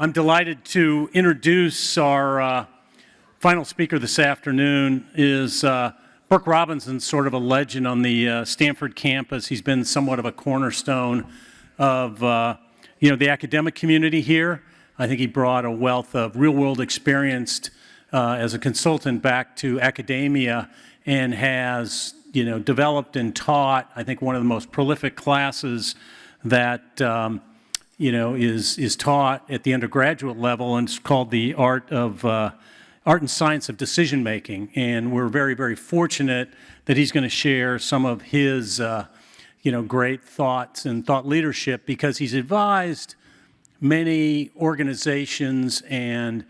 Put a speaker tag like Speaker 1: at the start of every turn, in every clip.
Speaker 1: I'm delighted to introduce our final speaker this afternoon. Is Burke Robinson's sort of a legend on the Stanford campus. He's been somewhat of a cornerstone of the academic community here. I think he brought a wealth of real-world experience as a consultant back to academia and has developed and taught, I think, one of the most prolific classes that is taught at the undergraduate level, and it's called the Art and Science of Decision Making. And we're very, very fortunate that he's going to share some of his, great thoughts and thought leadership, because he's advised many organizations and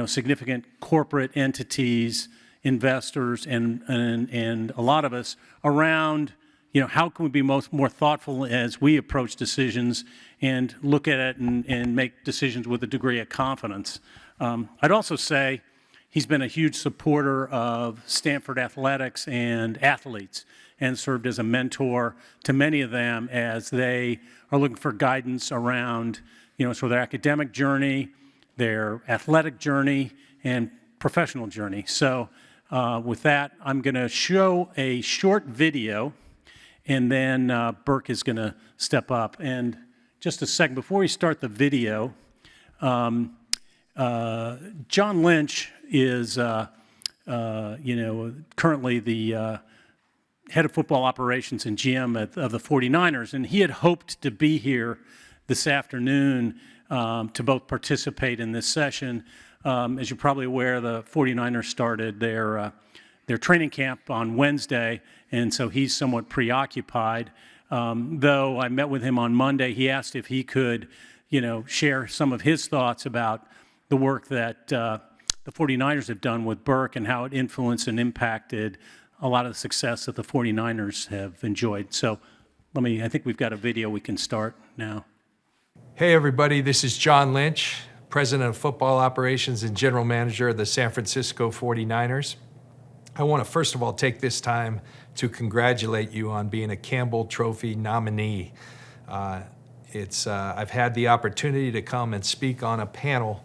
Speaker 1: significant corporate entities, investors, and a lot of us around. How can we be more thoughtful as we approach decisions and look at it and make decisions with a degree of confidence? I'd also say he's been a huge supporter of Stanford athletics and athletes, and served as a mentor to many of them as they are looking for guidance around, their academic journey, their athletic journey, and professional journey. So with that, I'm going to show a short video, and then Burke is going to step up. And just a second, before we start the video, John Lynch is, currently the head of football operations and GM of the 49ers, and he had hoped to be here this afternoon to both participate in this session. As you're probably aware, the 49ers started their training camp on Wednesday, and so he's somewhat preoccupied. Though I met with him on Monday, he asked if he could, share some of his thoughts about the work that the 49ers have done with Burke and how it influenced and impacted a lot of the success that the 49ers have enjoyed. So I think we've got a video we can start now.
Speaker 2: Hey everybody, this is John Lynch, President of Football Operations and General Manager of the San Francisco 49ers. I want to first of all take this time to congratulate you on being a Campbell Trophy nominee. I've had the opportunity to come and speak on a panel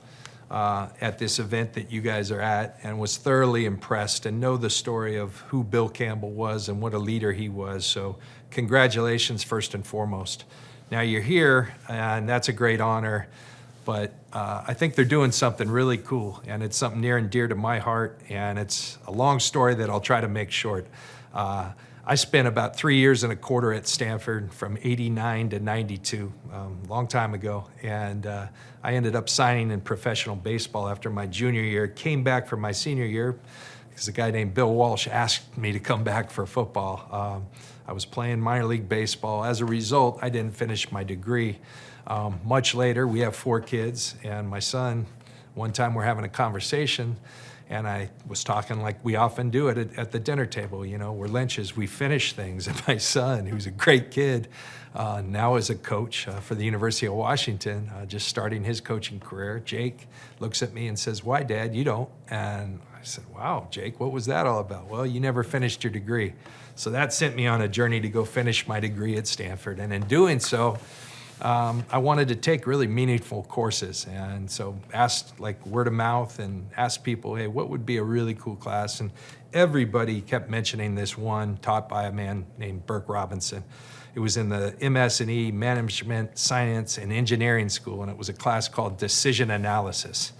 Speaker 2: at this event that you guys are at, and was thoroughly impressed and know the story of who Bill Campbell was and what a leader he was. So congratulations first and foremost. Now you're here, and that's a great honor, but I think they're doing something really cool, and it's something near and dear to my heart, and it's a long story that I'll try to make short. I spent about 3 years and a quarter at Stanford from 89 to 92, long time ago, and I ended up signing in professional baseball after my junior year, came back for my senior year because a guy named Bill Walsh asked me to come back for football. I was playing minor league baseball. As a result, I didn't finish my degree. Much later, we have 4 kids, and my son, one time we're having a conversation, and I was talking like we often do at the dinner table. We're Lynches, we finish things. And my son, who's a great kid, now is a coach for the University of Washington, just starting his coaching career. Jake looks at me and says, "Why, Dad, you don't?" And I said, "Wow, Jake, what was that all about?" "Well, you never finished your degree." So that sent me on a journey to go finish my degree at Stanford. And in doing so, I wanted to take really meaningful courses, and so asked word of mouth and asked people, hey, what would be a really cool class? And everybody kept mentioning this one taught by a man named Burke Robinson. It was in the MS&E, Management, Science, and Engineering School, and it was a class called Decision Analysis.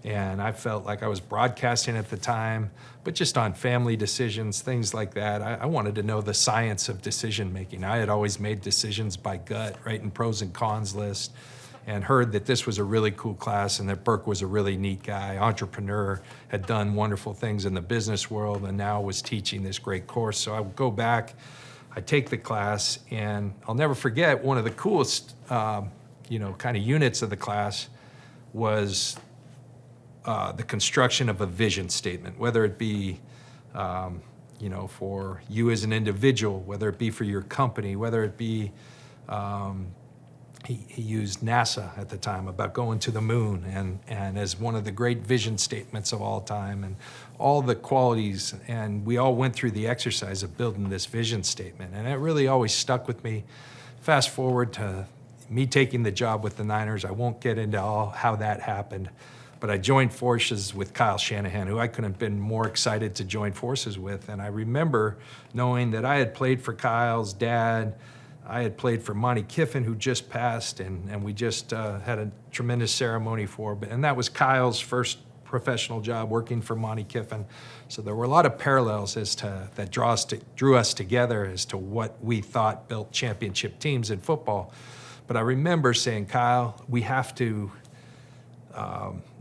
Speaker 2: And I felt like I was broadcasting at the time, but just on family decisions, things like that. I wanted to know the science of decision making. I had always made decisions by gut, writing pros and cons list, and heard that this was a really cool class and that Burke was a really neat guy, entrepreneur, had done wonderful things in the business world, and now was teaching this great course. So I would go back, I take the class, and I'll never forget one of the coolest, kind of units of the class was the construction of a vision statement, whether it be, for you as an individual, whether it be for your company, whether it be, he used NASA at the time about going to the moon and as one of the great vision statements of all time, and all the qualities. And we all went through the exercise of building this vision statement, and it really always stuck with me. Fast forward to me taking the job with the Niners, I won't get into all how that happened, but I joined forces with Kyle Shanahan, who I couldn't have been more excited to join forces with. And I remember knowing that I had played for Kyle's dad, I had played for Monty Kiffin, who just passed, and we just had a tremendous ceremony for, and that was Kyle's first professional job working for Monty Kiffin. So there were a lot of parallels that drew us together as to what we thought built championship teams in football. But I remember saying, Kyle, we have to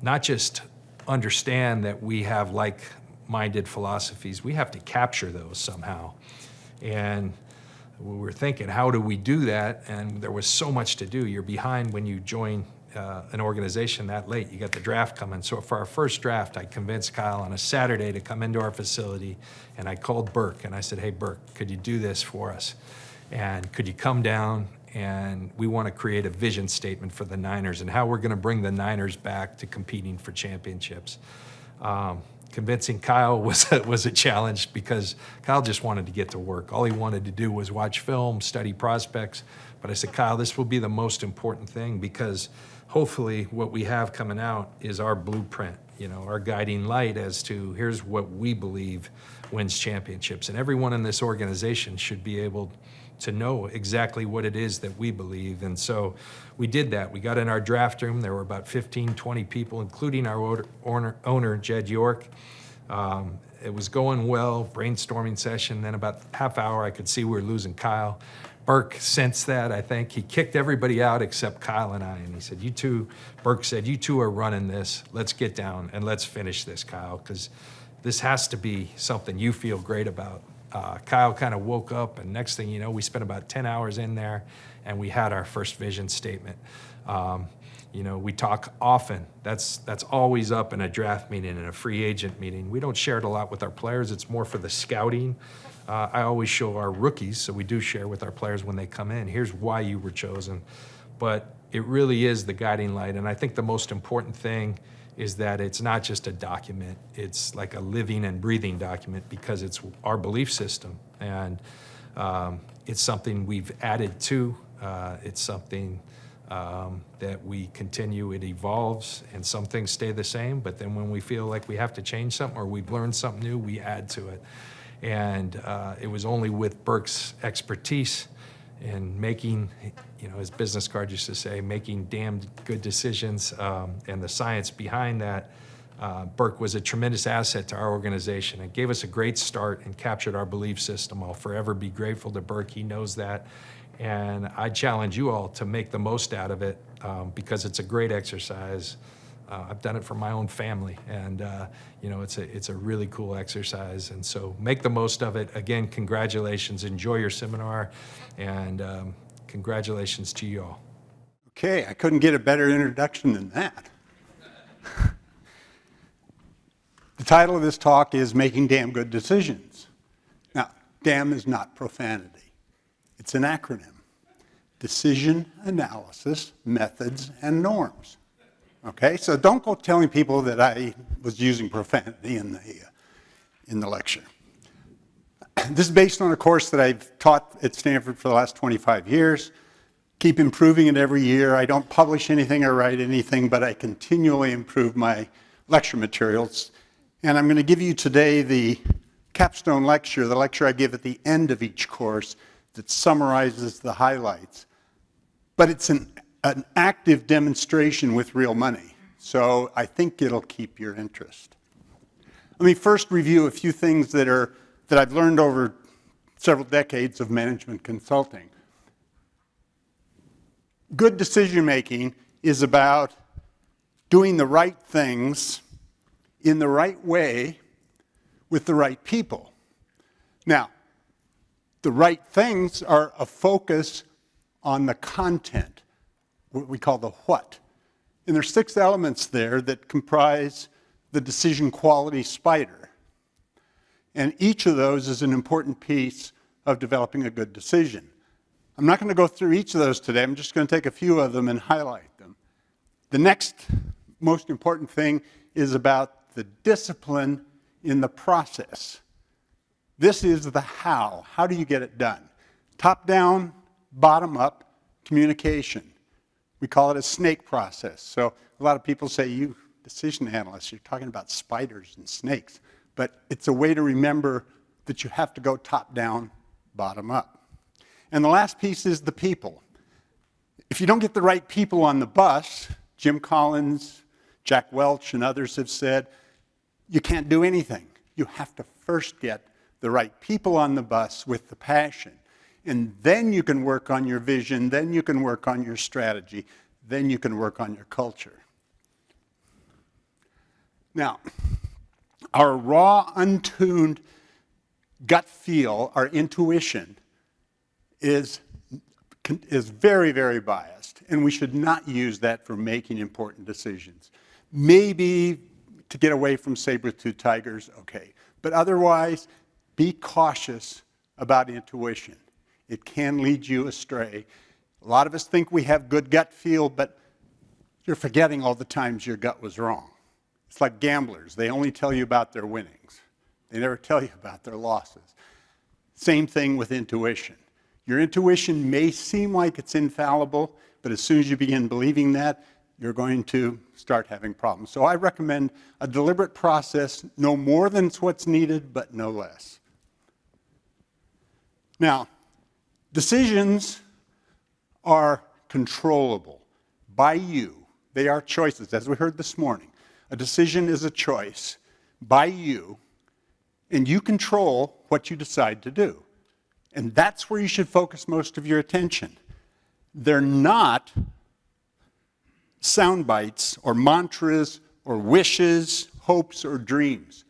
Speaker 2: not just understand that we have like-minded philosophies, we have to capture those somehow. And we were thinking, how do we do that? And there was so much to do. You're behind when you join an organization that late. You got the draft coming. So for our first draft, I convinced Kyle on a Saturday to come into our facility, and I called Burke, and I said, hey, Burke, could you do this for us? And could you come down, and we want to create a vision statement for the Niners and how we're going to bring the Niners back to competing for championships. Convincing Kyle was a challenge because Kyle just wanted to get to work. All he wanted to do was watch film, study prospects. But I said, Kyle, this will be the most important thing because hopefully what we have coming out is our blueprint, our guiding light as to here's what we believe wins championships. And everyone in this organization should be able to know exactly what it is that we believe. And so we did that. We got in our draft room. There were about 15, 20 people, including our owner, Jed York. It was going well, brainstorming session. Then about half hour, I could see we were losing Kyle. Burke sensed that, I think. He kicked everybody out except Kyle and I. And he said, Burke said, you two are running this. Let's get down and let's finish this, Kyle, because this has to be something you feel great about. Kyle kind of woke up, and next thing you know, we spent about 10 hours in there, and we had our first vision statement. We talk often. That's always up in a draft meeting and a free agent meeting. We don't share it a lot with our players. It's more for the scouting. I always show our rookies, so we do share with our players when they come in. Here's why you were chosen. But it really is the guiding light, and I think the most important thing is that it's not just a document. It's like a living and breathing document because it's our belief system. And it's something we've added to. It's something that we continue. It evolves, and some things stay the same. But then when we feel like we have to change something or we've learned something new, we add to it. And it was only with Burke's expertise in making, his business card used to say, making damn good decisions, and the science behind that. Burke was a tremendous asset to our organization. It gave us a great start and captured our belief system. I'll forever be grateful to Burke. He knows that. And I challenge you all to make the most out of it because it's a great exercise. I've done it for my own family, and it's a really cool exercise. And so make the most of it. Again, congratulations. Enjoy your seminar, and congratulations to you all.
Speaker 3: Okay, I couldn't get a better introduction than that. The title of this talk is Making Damn Good Decisions. Now, damn is not profanity. It's an acronym. Decision, analysis, methods, and norms. Okay, so don't go telling people that I was using profanity in the lecture. This is based on a course that I've taught at Stanford for the last 25 years. Keep improving it every year. I don't publish anything or write anything, but I continually improve my lecture materials. And I'm going to give you today the capstone lecture, the lecture I give at the end of each course that summarizes the highlights. But it's an active demonstration with real money. So I think it'll keep your interest. Let me first review a few things that I've learned over several decades of management consulting. Good decision making is about doing the right things in the right way with the right people. Now, the right things are a focus on the content, what we call the what. And there's 6 elements there that comprise the decision quality spider. And each of those is an important piece of developing a good decision. I'm not going to go through each of those today. I'm just going to take a few of them and highlight them. The next most important thing is about the discipline in the process. This is the how. How do you get it done? Top down, bottom up communication. We call it a snake process. So a lot of people say, you decision analysts, you're talking about spiders and snakes. But it's a way to remember that you have to go top down, bottom up. And the last piece is the people. If you don't get the right people on the bus, Jim Collins, Jack Welch, and others have said, you can't do anything. You have to first get the right people on the bus with the passion. And then you can work on your vision, then you can work on your strategy, then you can work on your culture. Now, our raw, untuned gut feel, our intuition, is very, very biased, and we should not use that for making important decisions. Maybe to get away from saber-toothed tigers, okay. But otherwise, be cautious about intuition. It can lead you astray. A lot of us think we have good gut feel, but you're forgetting all the times your gut was wrong. It's like gamblers. They only tell you about their winnings. They never tell you about their losses. Same thing with intuition. Your intuition may seem like it's infallible, but as soon as you begin believing that, you're going to start having problems. So I recommend a deliberate process, no more than what's needed, but no less. Now, decisions are controllable by you. They are choices, as we heard this morning. A decision is a choice by you, and you control what you decide to do. And that's where you should focus most of your attention. They're not sound bites or mantras or wishes, hopes, or dreams.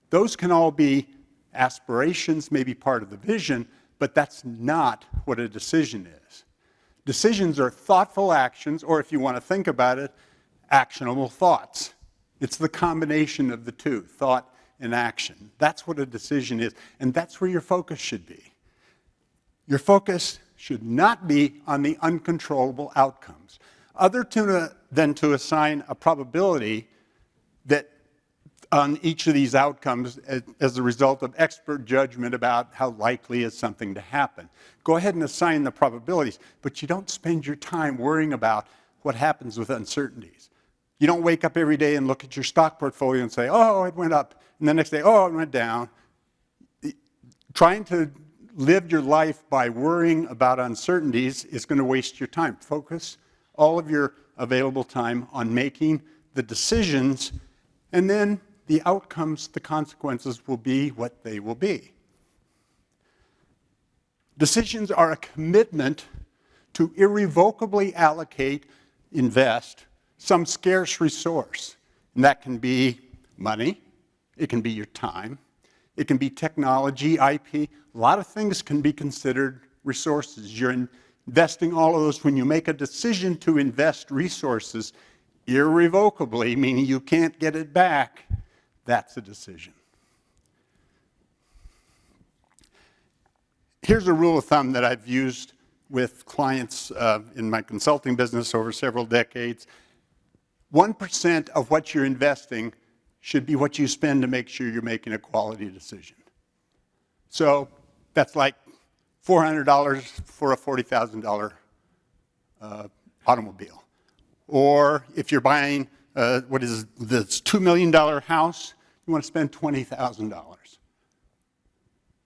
Speaker 3: Those can all be aspirations, maybe part of the vision, but that's not what a decision is. Decisions are thoughtful actions, or if you want to think about it, actionable thoughts. It's the combination of the two, thought and action. That's what a decision is, and that's where your focus should be. Your focus should not be on the uncontrollable outcomes, other than to assign a probability that on each of these outcomes as a result of expert judgment about how likely is something to happen. Go ahead and assign the probabilities, but you don't spend your time worrying about what happens with uncertainties. You don't wake up every day and look at your stock portfolio and say, oh, it went up, and the next day, oh, it went down. Trying to live your life by worrying about uncertainties is going to waste your time. Focus all of your available time on making the decisions, and then the outcomes, the consequences will be what they will be. Decisions are a commitment to irrevocably allocate, invest, some scarce resource. And that can be money, it can be your time, it can be technology, IP. A lot of things can be considered resources. You're investing all of those. When you make a decision to invest resources irrevocably, meaning you can't get it back, that's a decision. Here's a rule of thumb that I've used with clients in my consulting business over several decades. 1% of what you're investing should be what you spend to make sure you're making a quality decision. So that's like $400 for a $40,000 automobile. Or if you're buying what is this $2 million house, you want to spend $20,000.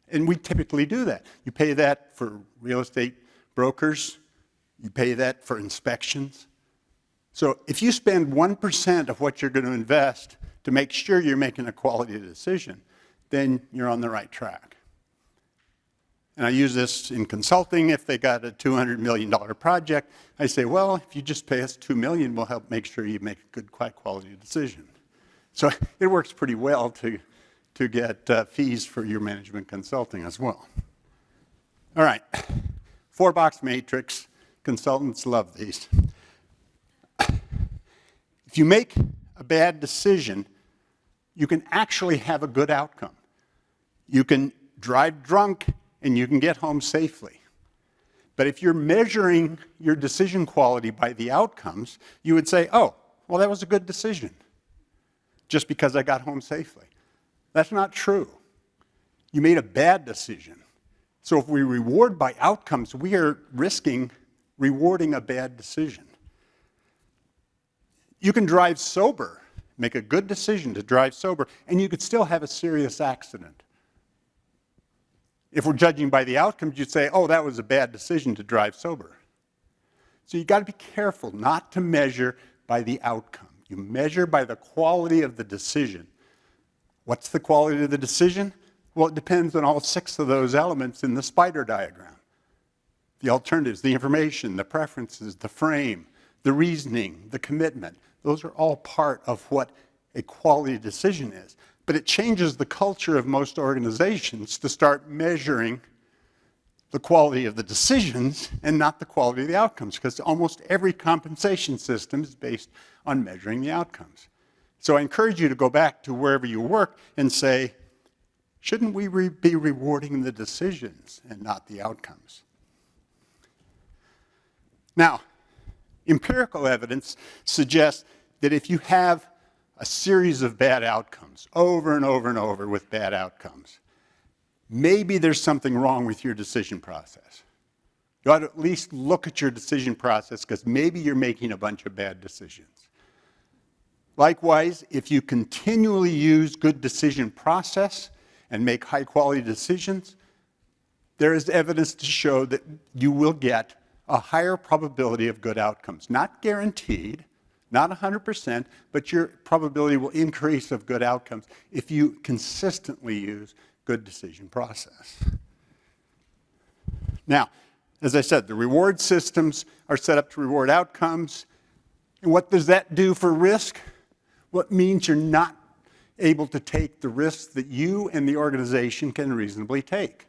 Speaker 3: And we typically do that. You pay that for real estate brokers. You pay that for inspections. So if you spend 1% of what you're going to invest to make sure you're making a quality decision, then you're on the right track. And I use this in consulting. If they got a $200 million project, I say, well, if you just pay us $2 million, we'll help make sure you make a good, quality decision. So it works pretty well to get fees for your management consulting as well. All right, 4-box matrix. Consultants love these. If you make a bad decision, you can actually have a good outcome. You can drive drunk and you can get home safely. But if you're measuring your decision quality by the outcomes, you would say, oh, well, that was a good decision, just because I got home safely. That's not true. You made a bad decision. So if we reward by outcomes, we are risking rewarding a bad decision. You can drive sober, make a good decision to drive sober, and you could still have a serious accident. If we're judging by the outcomes, you'd say, oh, that was a bad decision to drive sober. So you've got to be careful not to measure by the outcome. You measure by the quality of the decision. What's the quality of the decision? Well, it depends on all 6 of those elements in the spider diagram. The alternatives, the information, the preferences, the frame, the reasoning, the commitment. Those are all part of what a quality decision is. But it changes the culture of most organizations to start measuring the quality of the decisions and not the quality of the outcomes, because almost every compensation system is based on measuring the outcomes. So I encourage you to go back to wherever you work and say, shouldn't we be rewarding the decisions and not the outcomes? Now, empirical evidence suggests that if you have a series of bad outcomes, over and over and over with bad outcomes, maybe there's something wrong with your decision process. You ought to at least look at your decision process, because maybe you're making a bunch of bad decisions. Likewise, if you continually use good decision process and make high-quality decisions, there is evidence to show that you will get a higher probability of good outcomes. Not guaranteed, not 100%, but your probability will increase of good outcomes if you consistently use good decision process. Now, as I said, the reward systems are set up to reward outcomes. And what does that do for risk? Well, it means you're not able to take the risks that you and the organization can reasonably take.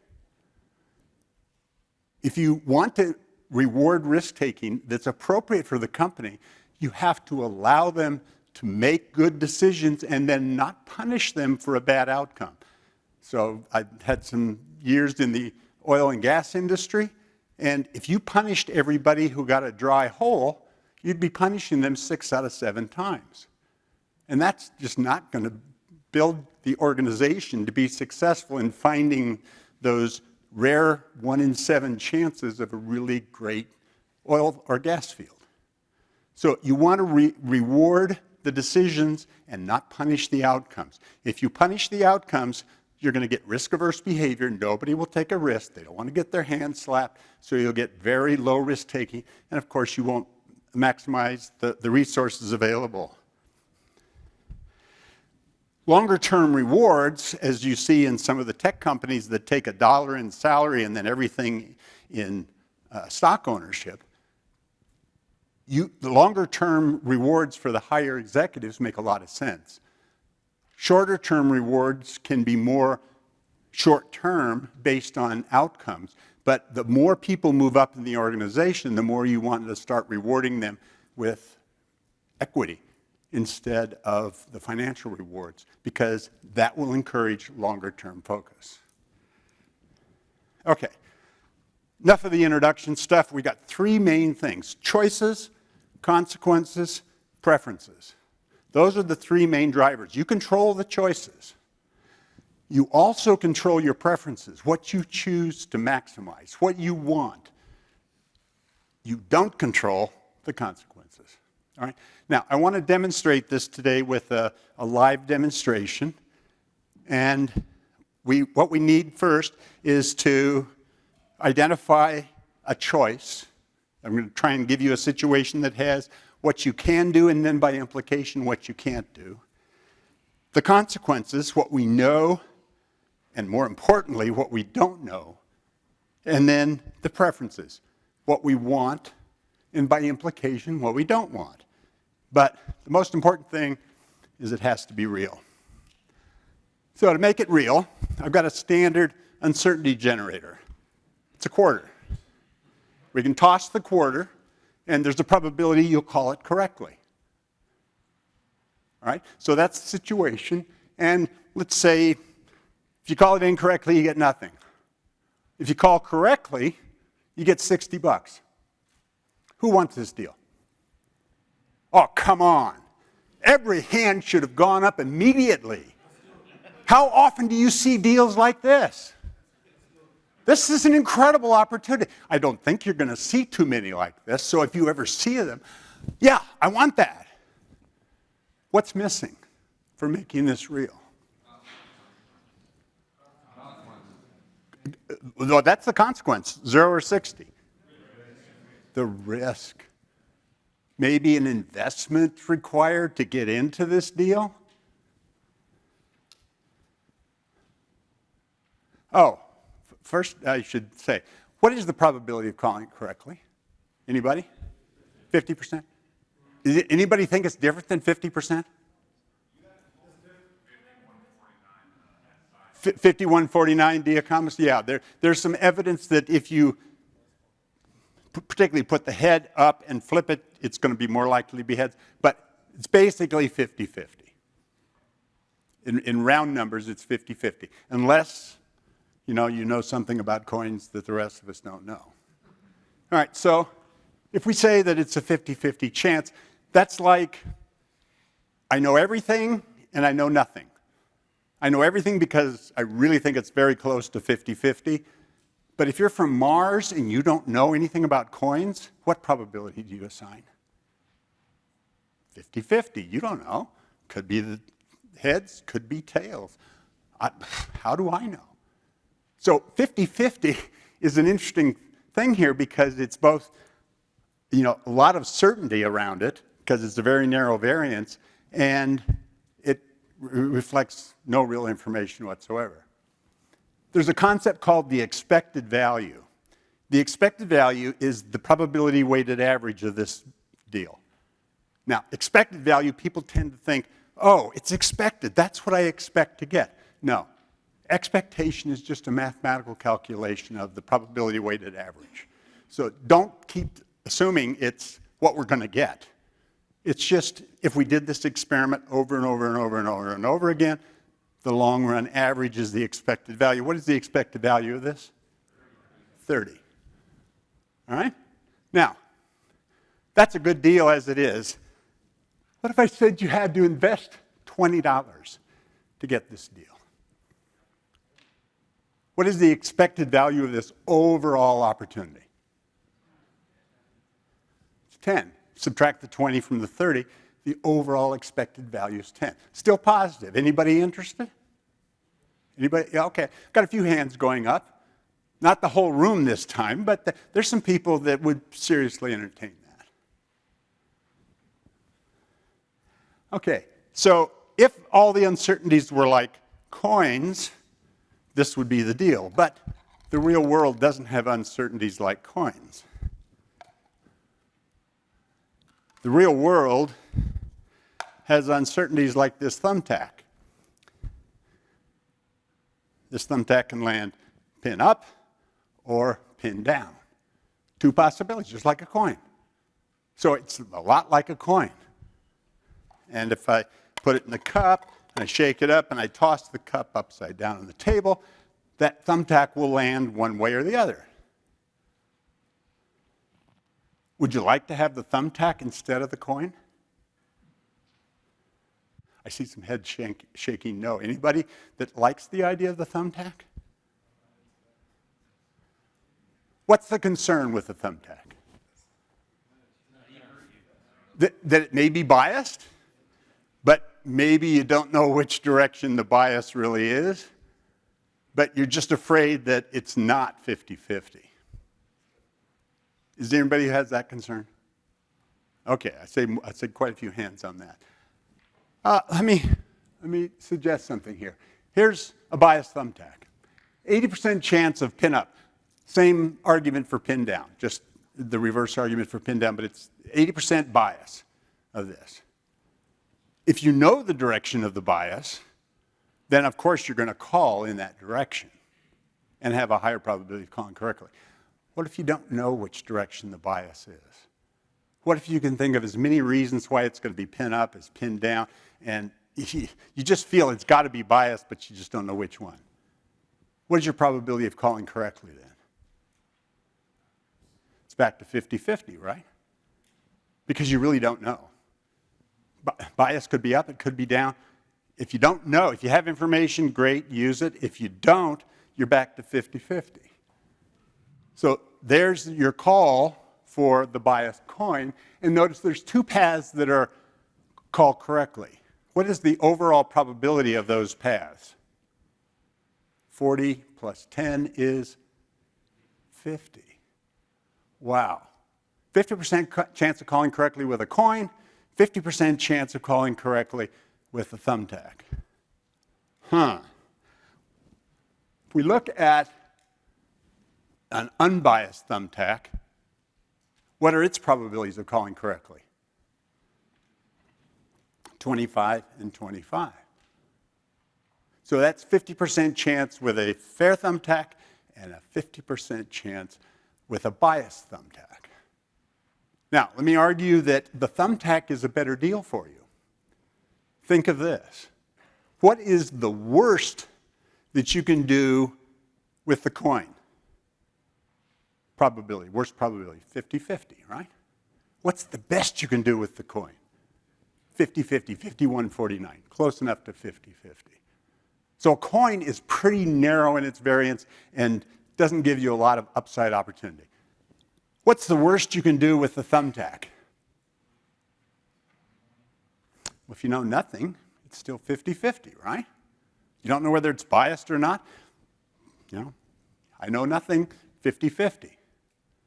Speaker 3: If you want to reward risk-taking that's appropriate for the company, you have to allow them to make good decisions and then not punish them for a bad outcome. So I've had some years in the oil and gas industry, and if you punished everybody who got a dry hole, you'd be punishing them 6 out of 7 times. And that's just not going to build the organization to be successful in finding those rare 1 in 7 chances of a really great oil or gas field. So you want to reward the decisions and not punish the outcomes. If you punish the outcomes, you're going to get risk-averse behavior. Nobody will take a risk. They don't want to get their hands slapped, so you'll get very low risk-taking. And of course, you won't maximize the resources available. Longer-term rewards, as you see in some of the tech companies that take $1 in salary and then everything in stock ownership, the longer-term rewards for the higher executives make a lot of sense. Shorter-term rewards can be more short-term based on outcomes, but the more people move up in the organization, the more you want to start rewarding them with equity instead of the financial rewards, because that will encourage longer-term focus. Okay, enough of the introduction stuff. We got 3 main things: choices, consequences, preferences. Those are the 3 main drivers. You control the choices. You also control your preferences, what you choose to maximize, what you want. You don't control the consequences. All right? Now, I want to demonstrate this today with a live demonstration. And what we need first is to identify a choice. I'm going to try and give you a situation that has what you can do, and then by implication, what you can't do. The consequences, what we know, and more importantly, what we don't know. And then the preferences, what we want, and by implication, what we don't want. But the most important thing is it has to be real. So to make it real, I've got a standard uncertainty generator. It's a quarter. We can toss the quarter, and there's a probability you'll call it correctly. All right? So that's the situation. And let's say if you call it incorrectly, you get nothing. If you call correctly, you get $60. Who wants this deal? Oh, come on. Every hand should have gone up immediately. How often do you see deals like this? This is an incredible opportunity. I don't think you're going to see too many like this, so if you ever see them, yeah, I want that. What's missing for making this real? Well, that's the consequence, 0 or 60. The risk. Maybe an investment required to get into this deal? Oh, first I should say, what is the probability of calling it correctly? Anybody? 50%? Anybody think it's different than 50%? 5149 diacomas? Yeah, there's some evidence that if you particularly put the head up and flip it, it's going to be more likely to be heads. But it's basically 50-50. In round numbers, it's 50-50. Unless, you know something about coins that the rest of us don't know. All right, so if we say that it's a 50-50 chance, that's like I know everything and I know nothing. I know everything because I really think it's very close to 50-50. But if you're from Mars and you don't know anything about coins, what probability do you assign? 50-50. You don't know. Could be the heads, could be tails. How do I know? So 50-50 is an interesting thing here because it's both, a lot of certainty around it because it's a very narrow variance, and it reflects no real information whatsoever. There's a concept called the expected value. The expected value is the probability weighted average of this deal. Now, expected value, people tend to think, oh, it's expected. That's what I expect to get. No. Expectation is just a mathematical calculation of the probability weighted average. So don't keep assuming it's what we're going to get. It's just if we did this experiment over and over and over and over and over again, the long run average is the expected value. What is the expected value of this? 30. All right? Now, that's a good deal as it is. What if I said you had to invest $20 to get this deal? What is the expected value of this overall opportunity? It's 10. Subtract the 20 from the 30, the overall expected value is 10. Still positive. Anybody interested? Anybody? Yeah, okay. Got a few hands going up. Not the whole room this time, but there's some people that would seriously entertain that. Okay, so if all the uncertainties were like coins, this would be the deal. But the real world doesn't have uncertainties like coins. The real world has uncertainties like this thumbtack. This thumbtack can land pin up or pin down. Two possibilities, just like a coin. So it's a lot like a coin. And if I put it in the cup, and I shake it up, and I toss the cup upside down on the table, that thumbtack will land one way or the other. Would you like to have the thumbtack instead of the coin? I see some head shaking no. Anybody that likes the idea of the thumbtack? What's the concern with the thumbtack? That it may be biased, but maybe you don't know which direction the bias really is, but you're just afraid that it's not 50-50. Is there anybody who has that concern? Okay, I say quite a few hands on that. Let me suggest something here. Here's a biased thumbtack. 80% chance of pin up. Same argument for pin down, just the reverse argument for pin down, but it's 80% bias of this. If you know the direction of the bias, then of course you're going to call in that direction and have a higher probability of calling correctly. What if you don't know which direction the bias is? What if you can think of as many reasons why it's going to be pin up as pin down, and you just feel it's got to be biased, but you just don't know which one? What is your probability of calling correctly then? It's back to 50-50, right? Because you really don't know. Bias could be up, it could be down. If you don't know, if you have information, great, use it. If you don't, you're back to 50-50. So there's your call for the biased coin. And notice there's two paths that are called correctly. What is the overall probability of those paths? 40 plus 10 is 50. Wow. 50% chance of calling correctly with a coin, 50% chance of calling correctly with a thumbtack. If we look at an unbiased thumbtack, what are its probabilities of calling correctly? 25 and 25. So that's 50% chance with a fair thumbtack and a 50% chance with a biased thumbtack. Now, let me argue that the thumbtack is a better deal for you. Think of this. What is the worst that you can do with the coin? Probability, worst probability, 50-50, right? What's the best you can do with the coin? 50-50, 51-49, close enough to 50-50. So a coin is pretty narrow in its variance and doesn't give you a lot of upside opportunity. What's the worst you can do with the thumbtack? Well, if you know nothing, it's still 50-50, right? You don't know whether it's biased or not. You know, I know nothing, 50-50.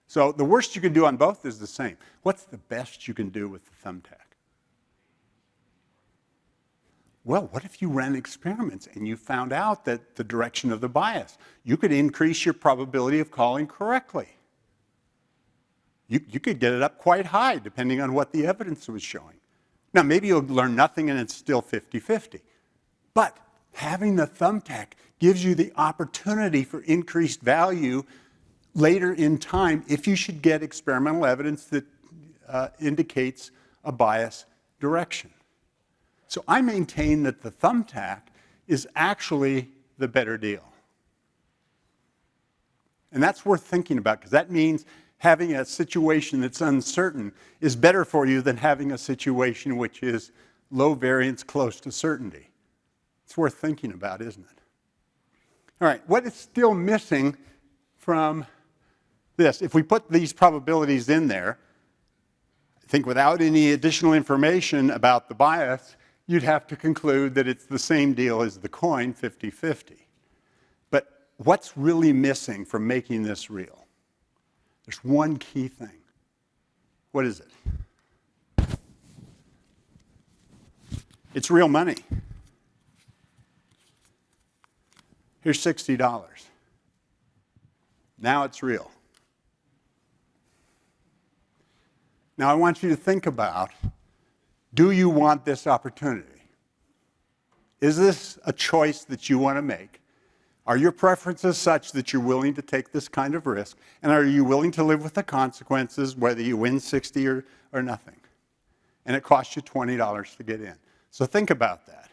Speaker 3: So the worst you can do on both is the same. What's the best you can do with the thumbtack? Well, what if you ran experiments and you found out that the direction of the bias? You could increase your probability of calling correctly. You could get it up quite high, depending on what the evidence was showing. Now, maybe you'll learn nothing and it's still 50-50. But having the thumbtack gives you the opportunity for increased value later in time if you should get experimental evidence that indicates a bias direction. So I maintain that the thumbtack is actually the better deal. And that's worth thinking about, because that means having a situation that's uncertain is better for you than having a situation which is low variance close to certainty. It's worth thinking about, isn't it? All right, what is still missing from this? If we put these probabilities in there, I think without any additional information about the bias, you'd have to conclude that it's the same deal as the coin, 50-50. But what's really missing from making this real? There's one key thing. What is it? It's real money. Here's $60. Now it's real. Now I want you to think about, do you want this opportunity? Is this a choice that you want to make? Are your preferences such that you're willing to take this kind of risk? And are you willing to live with the consequences, whether you win 60 or nothing? And it costs you $20 to get in. So think about that.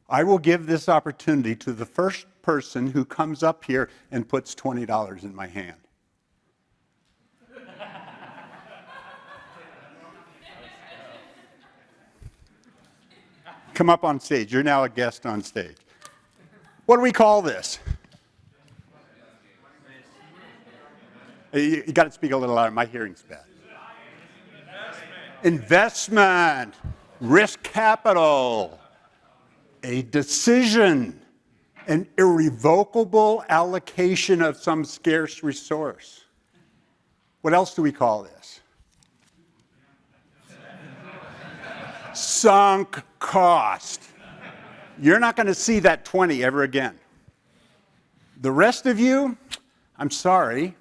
Speaker 3: I will give this opportunity to the first person who comes up here and puts $20 in my hand. Come up on stage. You're now a guest on stage. What do we call this? You got to speak a little louder. My hearing's bad. Investment. Risk capital. A decision. An irrevocable allocation of some scarce resource. What else do we call this? Sunk cost. You're not going to see that 20 ever again. The rest of you, I'm sorry,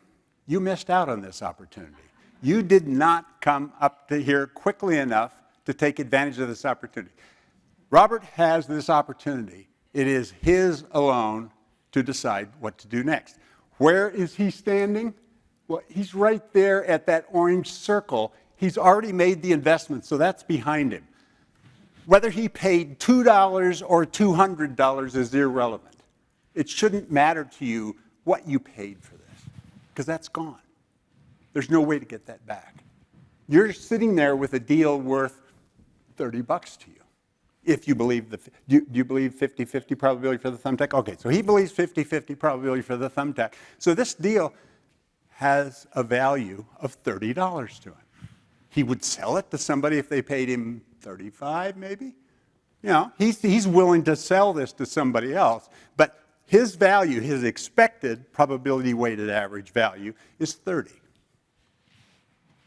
Speaker 3: you missed out on this opportunity. You did not come up to here quickly enough to take advantage of this opportunity. Robert has this opportunity. It is his alone to decide what to do next. Where is he standing? Well, he's right there at that orange circle. He's already made the investment, so that's behind him. Whether he paid $2 or $200 is irrelevant. It shouldn't matter to you what you paid for this, because that's gone. There's no way to get that back. You're sitting there with a deal worth $30 to you. If you believe do you believe 50-50 probability for the thumbtack? Okay, so he believes 50-50 probability for the thumbtack. So this deal has a value of $30 to him. He would sell it to somebody if they paid him 35, maybe. You know, he's willing to sell this to somebody else, but his value, his expected probability weighted average value is 30.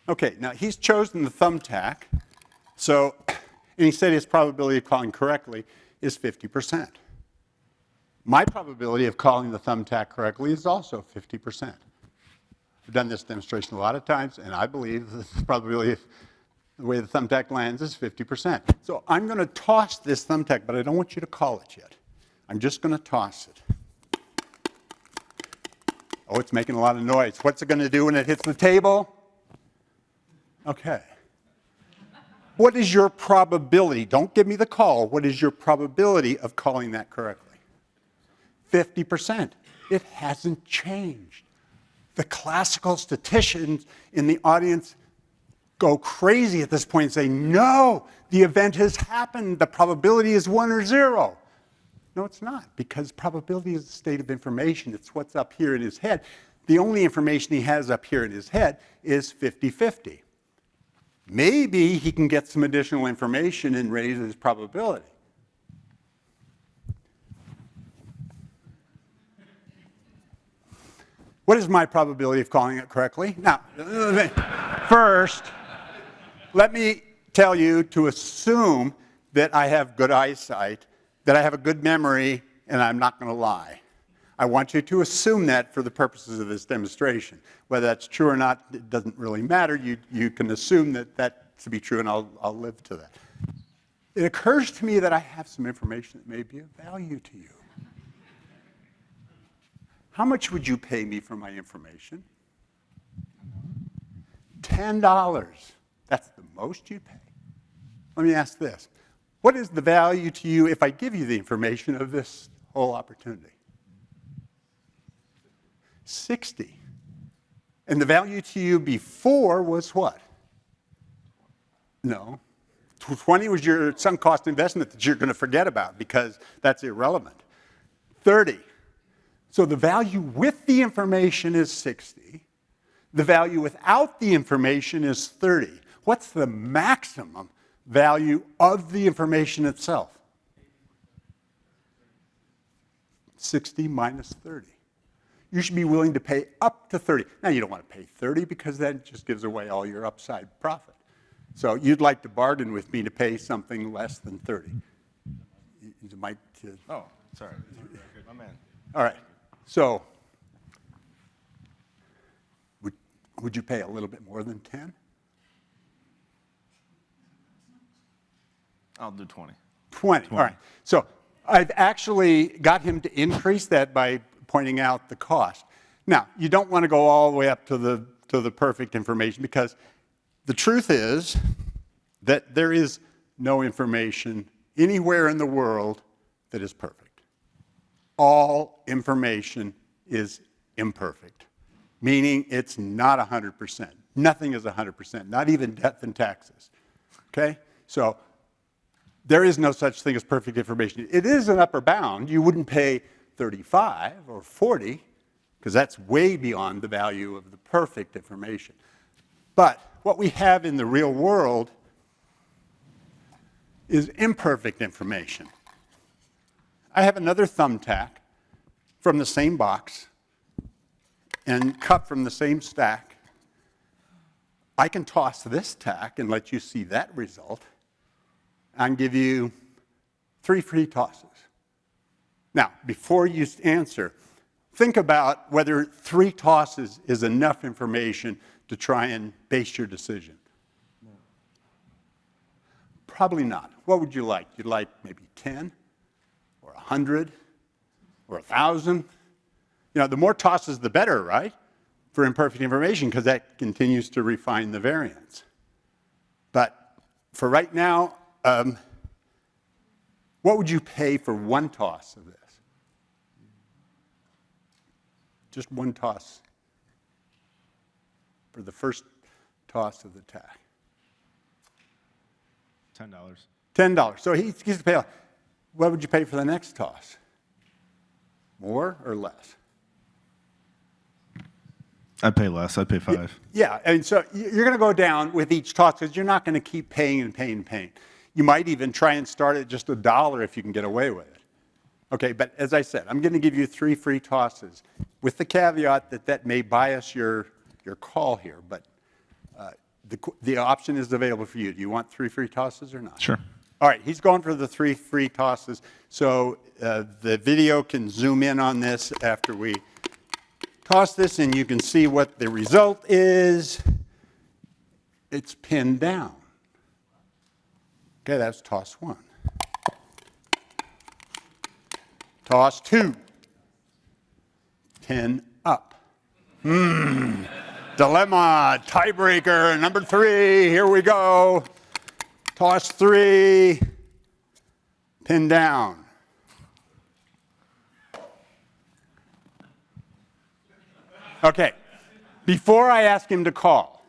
Speaker 3: Okay, now he's chosen the thumbtack, so, and he said his probability of calling correctly is 50%. My probability of calling the thumbtack correctly is also 50%. I've done this demonstration a lot of times, and I believe the probability of the way the thumbtack lands is 50%. So I'm going to toss this thumbtack, but I don't want you to call it yet. I'm just going to toss it. Oh, it's making a lot of noise. What's it going to do when it hits the table? Okay. What is your probability? Don't give me the call. What is your probability of calling that correctly? 50%. It hasn't changed. The classical statisticians in the audience go crazy at this point and say, no, the event has happened. The probability is 1 or 0. No, it's not, because probability is a state of information. It's what's up here in his head. The only information he has up here in his head is 50-50. Maybe he can get some additional information and raise his probability. What is my probability of calling it correctly? Now, first, let me tell you to assume that I have good eyesight, that I have a good memory, and I'm not going to lie. I want you to assume that for the purposes of this demonstration. Whether that's true or not, it doesn't really matter. You can assume that that's to be true, and I'll live to that. It occurs to me that I have some information that may be of value to you. How much would you pay me for my information? $10. That's the most you'd pay. Let me ask this. What is the value to you if I give you the information of this whole opportunity? 60. And the value to you before was what? No. 20 was your sunk cost investment that you're going to forget about because that's irrelevant. 30. So the value with the information is 60. The value without the information is 30. What's the maximum value of the information itself? 60 minus 30. You should be willing to pay up to 30. Now, you don't want to pay 30 because that just gives away all your upside profit. So you'd like to bargain with me to pay something less than 30. You might.
Speaker 4: Oh, sorry. My man.
Speaker 3: All right. So would you pay a little bit more than 10?
Speaker 4: I'll do 20.
Speaker 3: 20. All right. So I've actually got him to increase that by pointing out the cost. Now, you don't want to go all the way up to the perfect information because the truth is that there is no information anywhere in the world that is perfect. All information is imperfect, meaning it's not 100%. Nothing is 100%, not even death and taxes. Okay? So there is no such thing as perfect information. It is an upper bound. You wouldn't pay 35 or 40 because that's way beyond the value of the perfect information. But what we have in the real world is imperfect information. I have another thumbtack from the same box and cut from the same stack. I can toss this tack and let you see that result and give you 3 free tosses. Now, before you answer, think about whether 3 tosses is enough information to try and base your decision. No. Probably not. What would you like? You'd like maybe 10 or 100 or 1,000? You know, the more tosses, the better, right? For imperfect information, because that continues to refine the variance. But for right now, what would you pay for 1 toss of this? Just 1 toss for the first toss of the tack.
Speaker 4: $10.
Speaker 3: $10. So he's to pay. What would you pay for the next toss? More or less?
Speaker 4: I'd pay less. I'd pay 5.
Speaker 3: Yeah, and so you're going to go down with each toss because you're not going to keep paying and paying and paying. You might even try and start at just $1 if you can get away with it. Okay, but as I said, I'm going to give you 3 free tosses with the caveat that that may bias your call here, but the option is available for you. Do you want 3 free tosses or not?
Speaker 4: Sure.
Speaker 3: All right, he's going for the 3 free tosses. So the video can zoom in on this after we toss this, and you can see what the result is. It's pinned down. Okay, that's toss 1. Toss 2. Pin up. Dilemma, tiebreaker, number 3. Here we go. Toss 3. Pin down. Okay, before I ask him to call,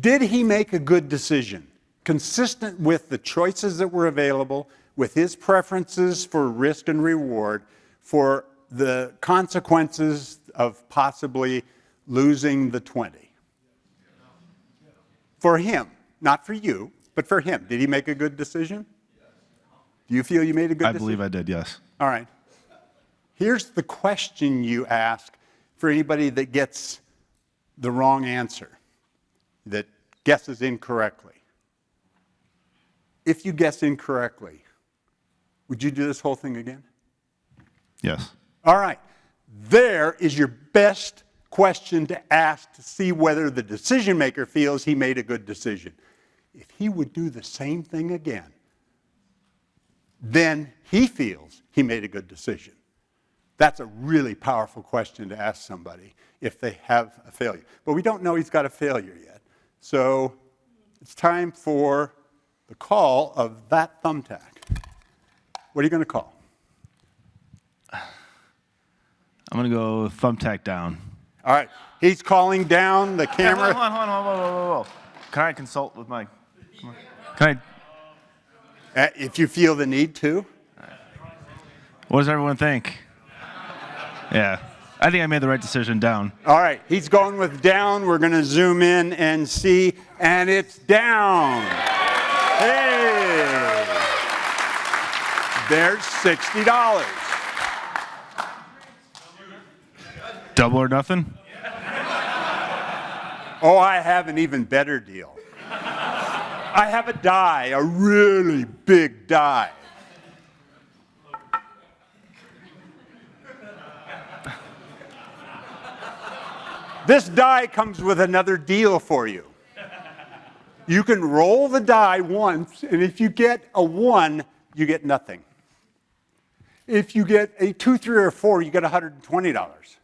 Speaker 3: did he make a good decision, consistent with the choices that were available, with his preferences for risk and reward, for the consequences of possibly losing the 20? For him, not for you, but for him. Did he make a good decision? Do you feel you made a good decision?
Speaker 4: I believe I did, yes.
Speaker 3: All right. Here's the question you ask for anybody that gets the wrong answer, that guesses incorrectly. If you guess incorrectly, would you do this whole thing again?
Speaker 4: Yes.
Speaker 3: All right. There is your best question to ask to see whether the decision maker feels he made a good decision. If he would do the same thing again, then he feels he made a good decision. That's a really powerful question to ask somebody if they have a failure. But we don't know he's got a failure yet. So it's time for the call of that thumbtack. What are you going to call?
Speaker 4: I'm going to go thumbtack down.
Speaker 3: All right. He's calling down the camera.
Speaker 4: Hold on, whoa. Can I consult with my... Can I...
Speaker 3: If you feel the need to.
Speaker 4: What does everyone think? Yeah. I think I made the right decision down.
Speaker 3: All right. He's going with down. We're going to zoom in and see. And it's down. Hey. There's $60.
Speaker 4: Double or nothing?
Speaker 3: Oh, I have an even better deal. I have a die, a really big die. This die comes with another deal for you. You can roll the die once, and if you get a 1, you get nothing. If you get a 2, 3, or 4, you get $120.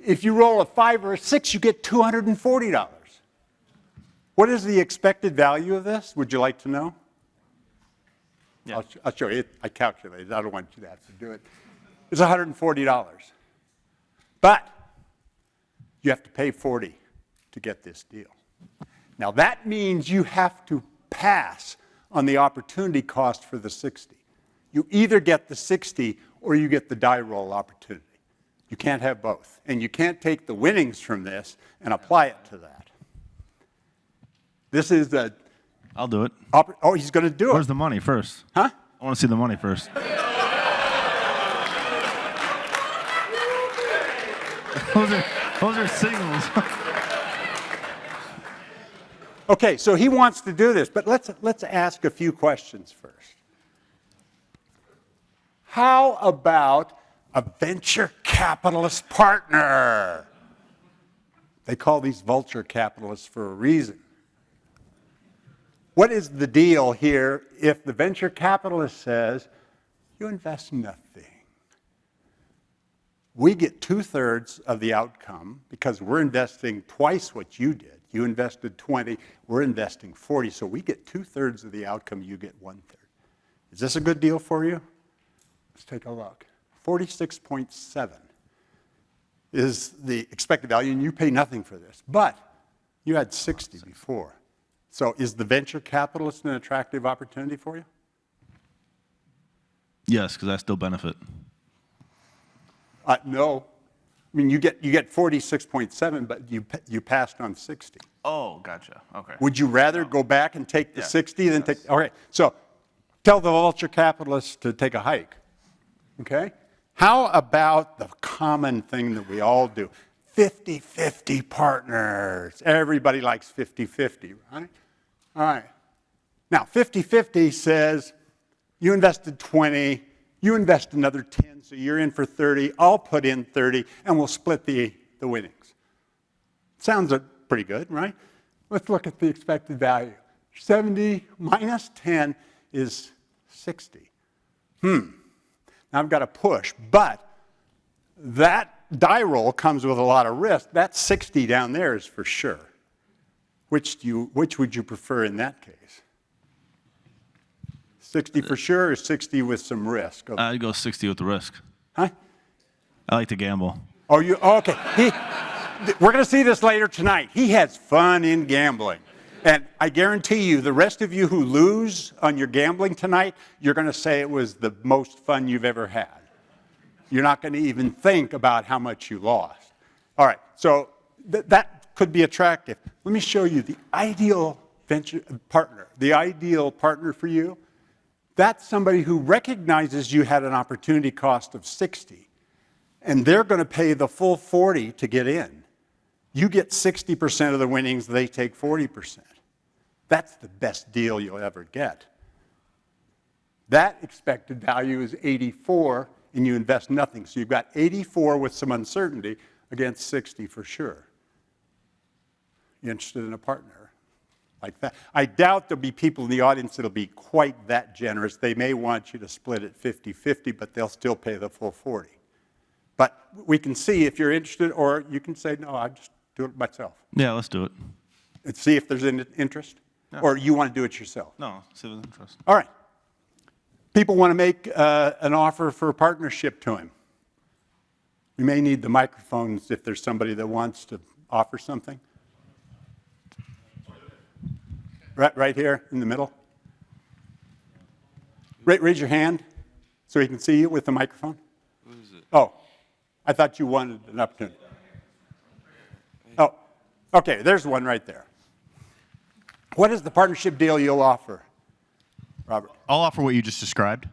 Speaker 3: If you roll a 5 or a 6, you get $240. What is the expected value of this? Would you like to know?
Speaker 4: Yeah.
Speaker 3: I'll show you. I calculated. I don't want you to have to do it. It's $140. But you have to pay $40 to get this deal. Now that means you have to pass on the opportunity cost for the 60. You either get the 60 or you get the die roll opportunity. You can't have both. And you can't take the winnings from this and apply it to that. This is a...
Speaker 4: I'll do it.
Speaker 3: Oh, he's going to do it.
Speaker 4: Where's the money first?
Speaker 3: Huh?
Speaker 4: I want to see the money first. Those are signals.
Speaker 3: Okay, so he wants to do this, but let's ask a few questions first. How about a venture capitalist partner? They call these vulture capitalists for a reason. What is the deal here if the venture capitalist says, you invest nothing? We get 2/3 of the outcome because we're investing twice what you did. You invested 20, we're investing 40, so we get 2/3 of the outcome, you get 1/3. Is this a good deal for you? Let's take a look. 46.7 is the expected value, and you pay nothing for this. But you had 60 before. So is the venture capitalist an attractive opportunity for you?
Speaker 4: Yes, because I still benefit.
Speaker 3: No. I mean, you get 46.7, but you passed on 60.
Speaker 4: Oh, gotcha. Okay.
Speaker 3: Would you rather go back and take the
Speaker 4: Yeah,
Speaker 3: 60 than
Speaker 4: yes.
Speaker 3: take, all right, so tell the vulture capitalists to take a hike, okay? How about the common thing that we all do? 50-50 partners. Everybody likes 50-50, right? All right. Now, 50-50 says you invested 20, you invest another 10, so you're in for 30, I'll put in 30, and we'll split the winnings. Sounds pretty good, right? Let's look at the expected value. 70 minus 10 is 60. Now I've got to push, but that die roll comes with a lot of risk. That 60 down there is for sure. Which would you prefer in that case? 60 for sure, or 60 with some risk?
Speaker 4: I'd go 60 with the risk.
Speaker 3: Huh?
Speaker 4: I like to gamble.
Speaker 3: Oh, okay. We're going to see this later tonight. He has fun in gambling. And I guarantee you, the rest of you who lose on your gambling tonight, you're going to say it was the most fun you've ever had. You're not going to even think about how much you lost. All right, so that could be attractive. Let me show you the ideal venture partner. The ideal partner for you, that's somebody who recognizes you had an opportunity cost of 60, and they're going to pay the full 40 to get in. You get 60% of the winnings, they take 40%. That's the best deal you'll ever get. That expected value is 84, and you invest nothing. So you've got 84 with some uncertainty against 60 for sure. You interested in a partner like that? I doubt there'll be people in the audience that'll be quite that generous. They may want you to split it 50-50, but they'll still pay the full 40. But we can see if you're interested, or you can say, no, I'll just do it myself.
Speaker 4: Yeah, let's do it.
Speaker 3: And see if there's an interest, or you want to do it yourself.
Speaker 4: No, see with interest.
Speaker 3: All right. People want to make an offer for a partnership to him. We may need the microphones if there's somebody that wants to offer something. Right here in the middle. Raise your hand so he can see you with the microphone.
Speaker 5: What is it?
Speaker 3: Oh, I thought you wanted an opportunity. Oh, okay, there's one right there. What is the partnership deal you'll offer, Robert?
Speaker 6: I'll offer what you just described.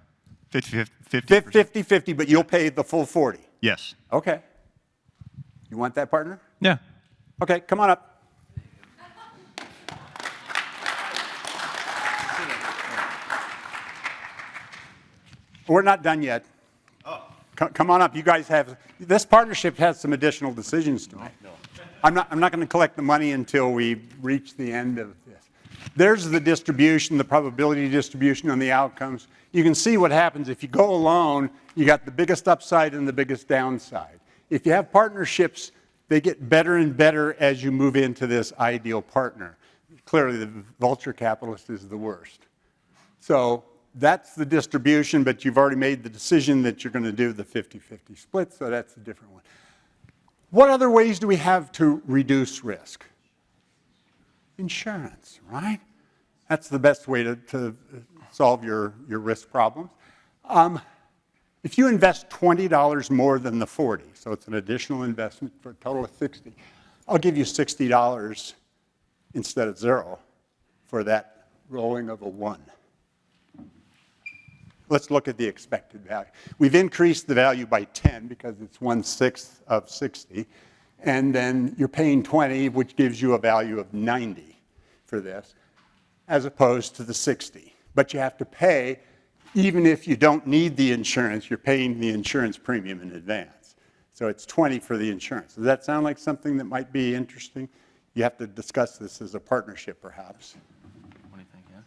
Speaker 6: 50-50.
Speaker 3: 50-50, but you'll pay the full 40.
Speaker 6: Yes.
Speaker 3: Okay. You want that partner?
Speaker 4: Yeah.
Speaker 3: Okay, come on up. We're not done yet. Come on up. You guys have, this partnership has some additional decisions to make. I'm not going to collect the money until we reach the end of this. There's the distribution, the probability distribution on the outcomes. You can see what happens if you go alone, you got the biggest upside and the biggest downside. If you have partnerships, they get better and better as you move into this ideal partner. Clearly, the vulture capitalist is the worst. So that's the distribution, but you've already made the decision that you're going to do the 50-50 split, so that's a different one. What other ways do we have to reduce risk? Insurance, right? That's the best way to solve your risk problems. If you invest $20 more than the 40, so it's an additional investment for a total of 60, I'll give you $60 instead of 0 for that rolling of a 1. Let's look at the expected value. We've increased the value by 10 because it's 1/6 of 60. And then you're paying 20, which gives you a value of 90 for this, as opposed to the 60. But you have to pay, even if you don't need the insurance, you're paying the insurance premium in advance. So it's 20 for the insurance. Does that sound like something that might be interesting? You have to discuss this as a partnership, perhaps.
Speaker 4: What do you think, yeah?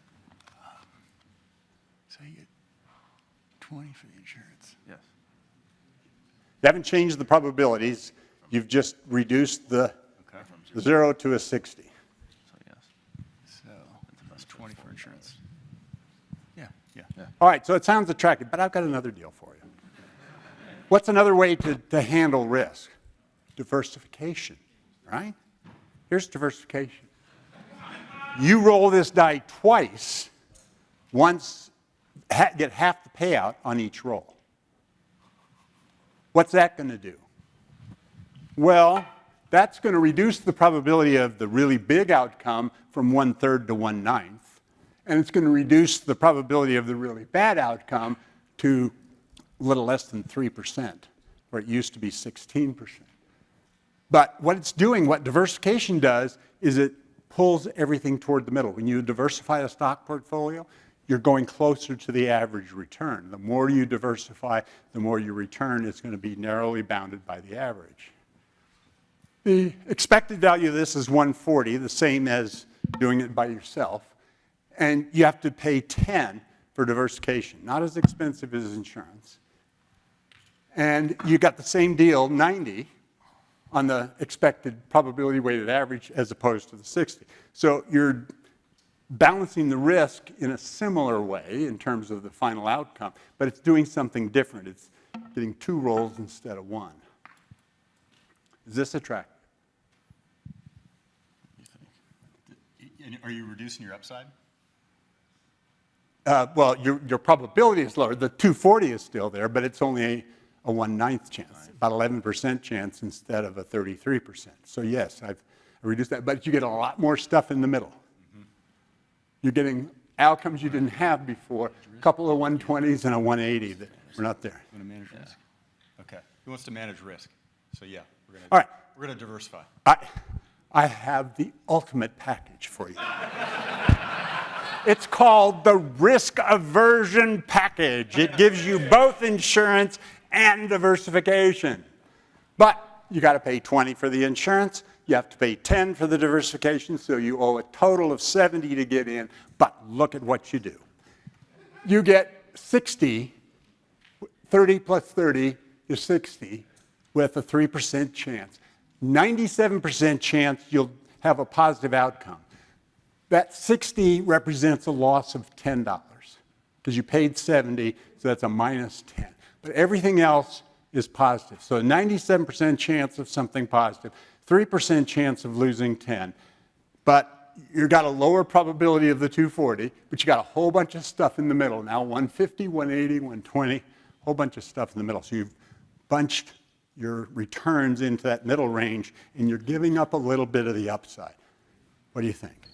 Speaker 3: So you get 20 for the insurance.
Speaker 4: Yes.
Speaker 3: You haven't changed the probabilities. You've just reduced the 0 to a 60.
Speaker 4: So yes.
Speaker 6: So that's 20 for insurance. Yeah.
Speaker 3: All right, so it sounds attractive, but I've got another deal for you. What's another way to handle risk? Diversification, right? Here's diversification. You roll this die twice, once, get half the payout on each roll. What's that going to do? Well, that's going to reduce the probability of the really big outcome from 1/3 to 1/9. And it's going to reduce the probability of the really bad outcome to a little less than 3%, where it used to be 16%. But what it's doing, what diversification does, is it pulls everything toward the middle. When you diversify a stock portfolio, you're going closer to the average return. The more you diversify, the more your return is going to be narrowly bounded by the average. The expected value of this is 140, the same as doing it by yourself. And you have to pay 10 for diversification, not as expensive as insurance. And you got the same deal, 90, on the expected probability weighted average as opposed to the 60. So you're balancing the risk in a similar way in terms of the final outcome, but it's doing something different. It's getting 2 rolls instead of 1. Is this attractive?
Speaker 5: And are you reducing your upside?
Speaker 3: Well, your probability is lower. The 240 is still there, but it's only a 1/9 chance, about 11% chance instead of a 33%. So yes, I've reduced that, but you get a lot more stuff in the middle. Mm-hmm. You're getting outcomes you didn't have before, a couple of 120s and a 180 that were not there.
Speaker 5: You want to manage risk? Okay. Who wants to manage risk? So yeah, we're going to.
Speaker 3: All right.
Speaker 5: We're going to diversify.
Speaker 3: I have the ultimate package for you. It's called the risk aversion package. It gives you both insurance and diversification. But you got to pay 20 for the insurance. You have to pay 10 for the diversification, so you owe a total of 70 to get in. But look at what you do. You get 60, 30 plus 30 is 60 with a 3% chance. 97% chance you'll have a positive outcome. That 60 represents a loss of $10 because you paid 70, so that's a minus 10. But everything else is positive. So a 97% chance of something positive, 3% chance of losing 10. But you've got a lower probability of the 240, but you got a whole bunch of stuff in the middle. Now 150, 180, 120, a whole bunch of stuff in the middle. So you've bunched your returns into that middle range, and you're giving up a little bit of the upside. What do you think?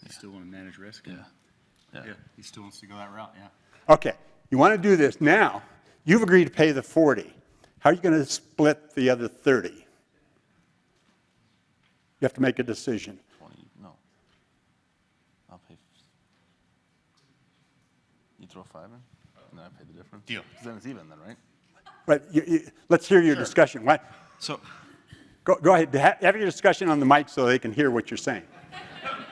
Speaker 5: You still want to manage risk?
Speaker 4: Yeah.
Speaker 5: He still wants to go that route, yeah.
Speaker 3: Okay, you want to do this now. You've agreed to pay the 40. How are you going to split the other 30? You have to make a decision.
Speaker 4: 20, no. I'll pay. You throw 5 in, and then I pay the difference?
Speaker 5: Deal.
Speaker 4: 'Cause then it's even then, right?
Speaker 3: But let's hear your discussion. Why?
Speaker 5: So
Speaker 3: Go ahead. Have your discussion on the mic so they can hear what you're saying.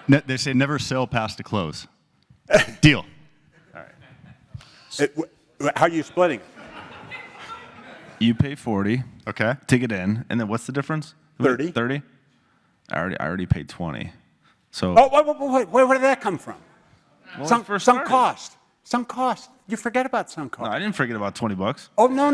Speaker 5: they say never sell past the close. Deal.
Speaker 4: All right.
Speaker 3: How are you splitting it?
Speaker 4: You pay 40.
Speaker 5: Okay.
Speaker 4: Take it in, and then what's the difference?
Speaker 3: 30.
Speaker 4: 30? I already paid 20. So
Speaker 3: Oh, where did that come from?
Speaker 4: Well,
Speaker 3: Some
Speaker 4: it first
Speaker 3: some
Speaker 4: started.
Speaker 3: cost. Some cost. You forget about some
Speaker 4: No,
Speaker 3: cost.
Speaker 4: I didn't forget about $20.
Speaker 3: Oh, no.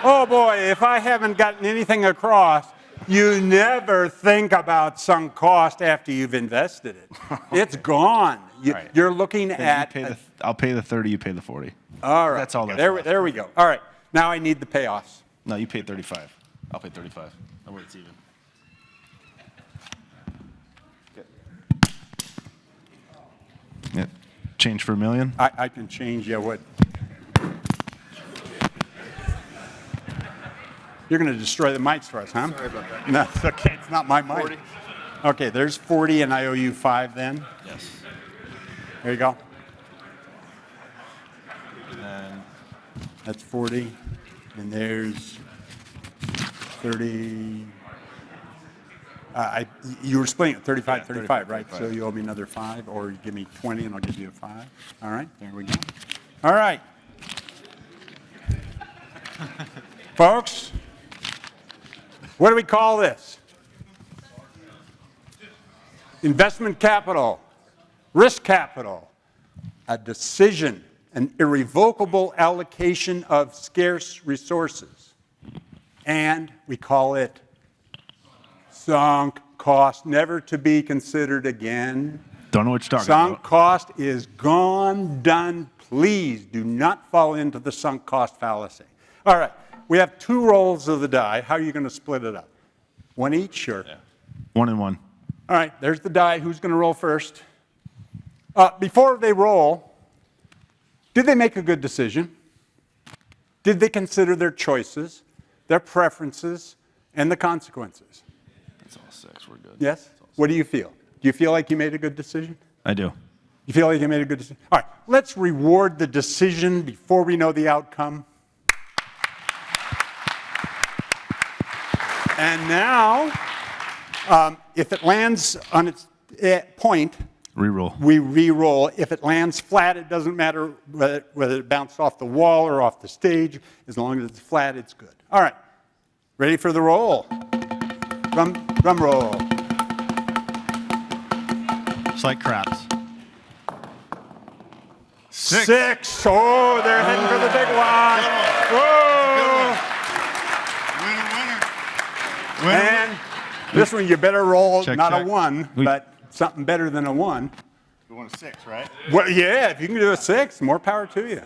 Speaker 3: Oh, boy, if I haven't gotten anything across, you never think about sunk cost after you've invested it. It's gone.
Speaker 4: right.
Speaker 3: You're looking
Speaker 4: Then
Speaker 3: at...
Speaker 4: I'll pay the 30, you pay the 40.
Speaker 3: all right.
Speaker 4: That's all that's
Speaker 3: There,
Speaker 4: left.
Speaker 3: there we go. All right. Now I need the payoffs.
Speaker 4: No, you pay 35. I'll pay 35. That way it's even. Yeah. Change for $1 million?
Speaker 3: I can change you what... You're going to destroy the mics for us, huh? Sorry about that. No, it's okay. It's not my mic. 40. Okay, there's 40, and I owe you 5 then?
Speaker 4: Yes.
Speaker 3: There you go.
Speaker 4: And
Speaker 3: That's 40. And there's 30. You were splitting it 35,
Speaker 4: Yeah,
Speaker 3: 35, right?
Speaker 4: 35.
Speaker 3: So you owe me another 5, or you give me 20 and I'll give you a 5. All right, there we go. All right. Folks, what do we call this? Investment capital, risk capital, a decision, an irrevocable allocation of scarce resources. And we call it sunk cost, never to be considered again.
Speaker 4: don't know what you're talking
Speaker 3: Sunk
Speaker 4: about.
Speaker 3: cost is gone, done. Please do not fall into the sunk cost fallacy. All right, we have 2 rolls of the die. How are you going to split it up? 1 each, or?
Speaker 4: 1 and 1.
Speaker 3: All right, there's the die. Who's going to roll first? Before they roll, did they make a good decision? Did they consider their choices, their preferences, and the consequences?
Speaker 6: That's all 6. We're good.
Speaker 3: Yes? What do you feel? Do you feel like you made a good decision?
Speaker 4: I do.
Speaker 3: You feel like you made a good decision? All right, let's reward the decision before we know the outcome. And now, if it lands on its point,
Speaker 4: Reroll.
Speaker 3: we re-roll. If it lands flat, it doesn't matter whether it bounced off the wall or off the stage. As long as it's flat, it's good. All right, ready for the roll? Drum roll.
Speaker 5: It's like craps.
Speaker 3: 6. Oh, they're heading for the big one. Whoa.
Speaker 5: Winner.
Speaker 3: And this one, you better roll
Speaker 5: Check,
Speaker 3: not
Speaker 5: check.
Speaker 3: a 1, but something better than a 1.
Speaker 5: You want a 6, right?
Speaker 3: Well, yeah, if you can do a 6, more power to you.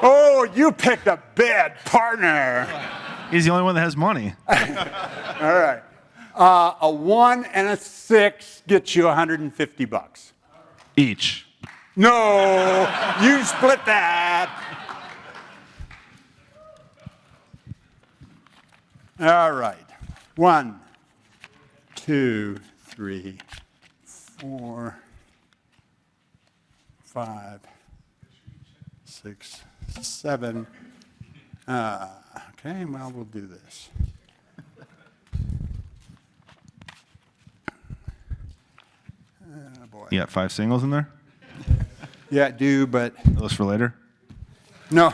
Speaker 3: Oh, you picked a bad partner.
Speaker 4: He's the only one that has money.
Speaker 3: All right. A 1 and a 6 gets you $150.
Speaker 4: Each.
Speaker 3: No, you split that. All right. 1, 2, 3, 4, 5, 6, 7. Okay, well, we'll do this. Oh, boy.
Speaker 4: You got 5 singles in there?
Speaker 3: Yeah, I do, but
Speaker 4: Those for later?
Speaker 3: no.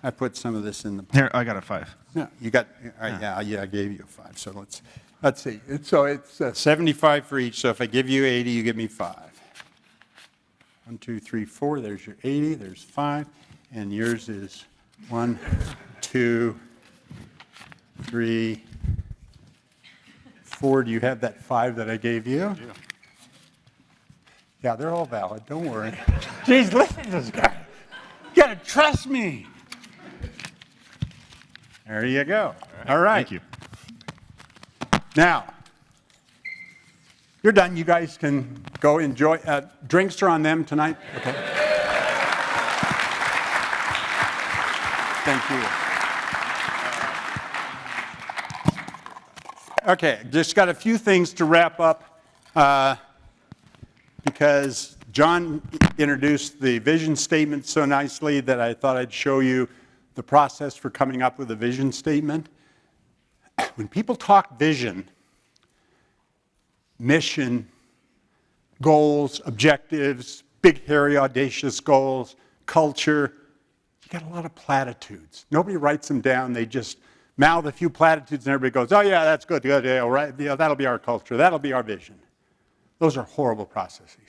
Speaker 3: I put some of this in the.
Speaker 4: Here, I got a 5.
Speaker 3: No, you got. All right, yeah, I gave you a 5. So let's see. So it's 75 for each. So if I give you 80, you give me 5. 1, 2, 3, 4. There's your 80. There's 5, and yours is 1, 2, 3, 4. Do you have that 5 that I gave you? Yeah, they're all valid. Don't worry. Jeez, listen to this guy. You gotta trust me. There you go. All right.
Speaker 5: Thank you.
Speaker 3: Now, you're done. You guys can go enjoy. Drinks are on them tonight. Okay. Thank you. Okay, just got a few things to wrap up because John introduced the vision statement so nicely that I thought I'd show you the process for coming up with a vision statement. When people talk vision, mission, goals, objectives, big, hairy, audacious goals, culture, you got a lot of platitudes. Nobody writes them down. They just mouth a few platitudes and everybody goes, oh yeah, that's good, good, yeah, right, yeah, that'll be our culture, that'll be our vision. Those are horrible processes.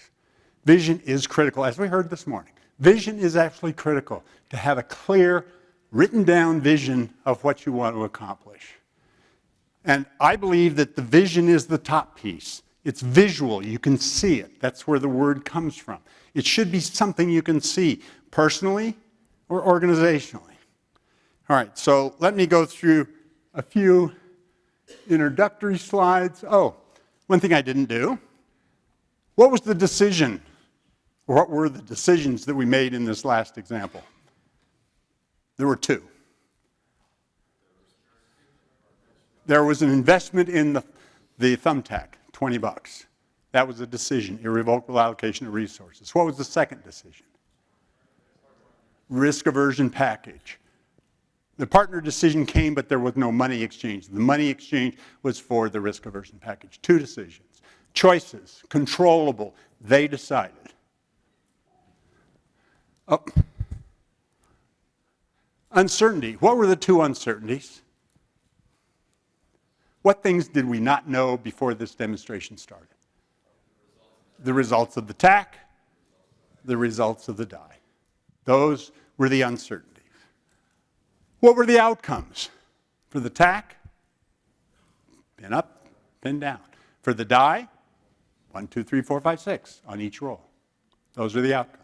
Speaker 3: Vision is critical, as we heard this morning. Vision is actually critical to have a clear, written down vision of what you want to accomplish. And I believe that the vision is the top piece. It's visual, you can see it. That's where the word comes from. It should be something you can see personally or organizationally. All right, so let me go through a few introductory slides. Oh, one thing I didn't do. What was the decision? What were the decisions that we made in this last example? There were 2. There was an investment in the thumbtack, $20. That was a decision, irrevocable allocation of resources. What was the second decision? Risk aversion package. The partner decision came, but there was no money exchange. The money exchange was for the risk aversion package. 2 decisions. Choices, controllable, they decided. Oh. Uncertainty. What were the 2 uncertainties? What things did we not know before this demonstration started? The results of the tack, the results of the die. Those were the uncertainties. What were the outcomes? For the tack, pin up, pin down. For the die, 1, 2, 3, 4, 5, 6 on each roll. Those are the outcomes.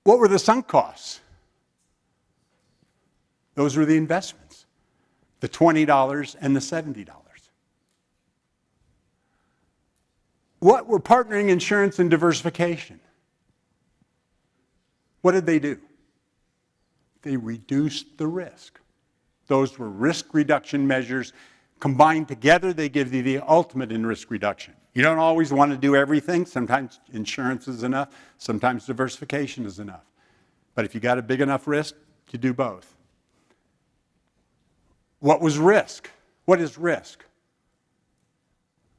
Speaker 3: What were the sunk costs? Those were the investments, the $20 and the $70. What were partnering insurance and diversification? What did they do? They reduced the risk. Those were risk reduction measures. Combined together, they give you the ultimate in risk reduction. You don't always want to do everything. Sometimes insurance is enough. Sometimes diversification is enough. But if you got a big enough risk, you do both. What was risk? What is risk?